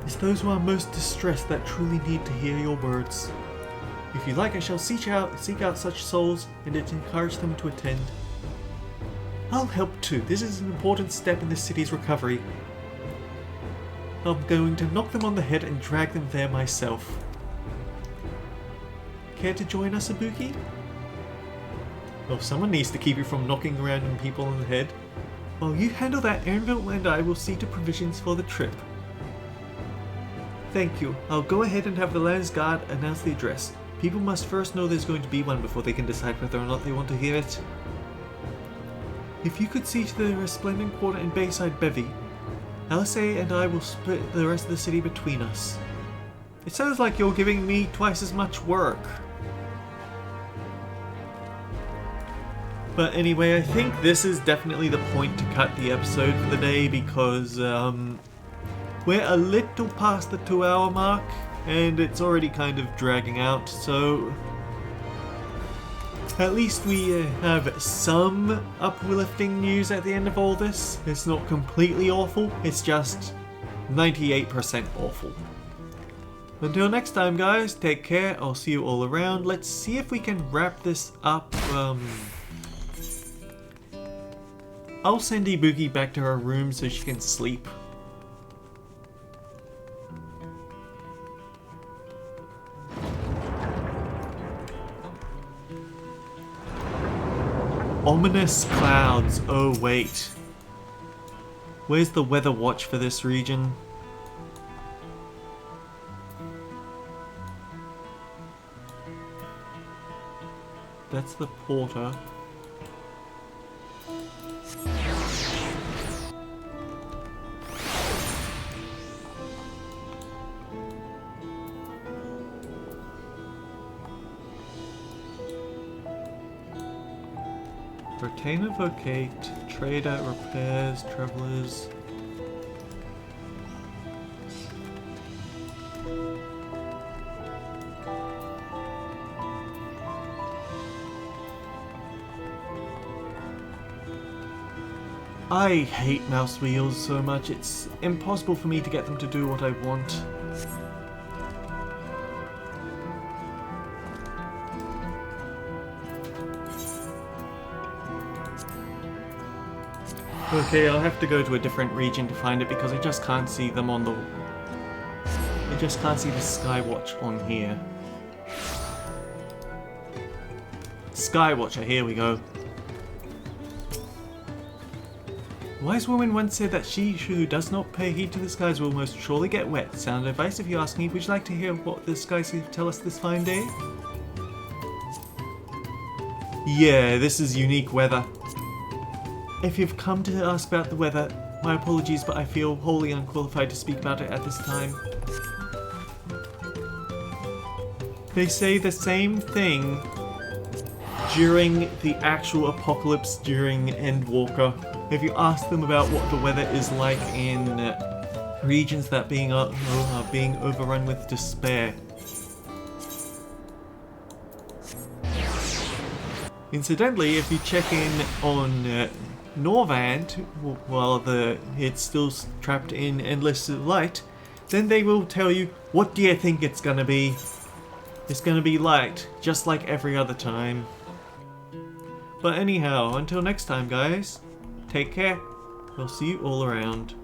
It's those who are most distressed that truly need to hear your words. If you like, I shall seek out such souls and encourage them to attend. I'll help too. This is an important step in the city's recovery. I'm going to knock them on the head and drag them there myself. Care to join us, Ibuki? Well, someone needs to keep you from knocking random people on the head. While you handle that, Aaronville and I will see to provisions for the trip. Thank you. I'll go ahead and have the Lands Guard announce the address. People must first know there's going to be one before they can decide whether or not they want to hear it. If you could see to the Resplendent Quarter and Bayside Bevy, Alice and I will split the rest of the city between us. It sounds like you're giving me twice as much work. But anyway, I think this is definitely the point to cut the episode for the day because we're a little past the 2-hour mark and it's already kind of dragging out, so at least we have some uplifting news at the end of all this. It's not completely awful, it's just 98% awful. Until next time guys, take care, I'll see you all around. Let's see if we can wrap this up. I'll send Ibuki back to her room so she can sleep. Ominous clouds. Oh wait. Where's the weather watch for this region? That's the porter. Retainer Vocate, Trader, Repairs, Travelers. I hate mouse wheels so much, it's impossible for me to get them to do what I want. Okay, I'll have to go to a different region to find it because I just can't see them on the... I just can't see the Skywatch on here. Skywatcher, here we go. Wise woman once said that she who does not pay heed to the skies will most surely get wet. Sound advice if you ask me. Would you like to hear what the skies tell us this fine day? Yeah, this is unique weather. If you've come to ask about the weather, my apologies, but I feel wholly unqualified to speak about it at this time. They say the same thing during the actual apocalypse during Endwalker. If you ask them about what the weather is like in regions that are being overrun with despair. Incidentally, if you check in on Norvand, while it's still trapped in Endless Light, then they will tell you, what do you think it's gonna be? It's gonna be light, just like every other time. But anyhow, until next time guys, take care. We'll see you all around.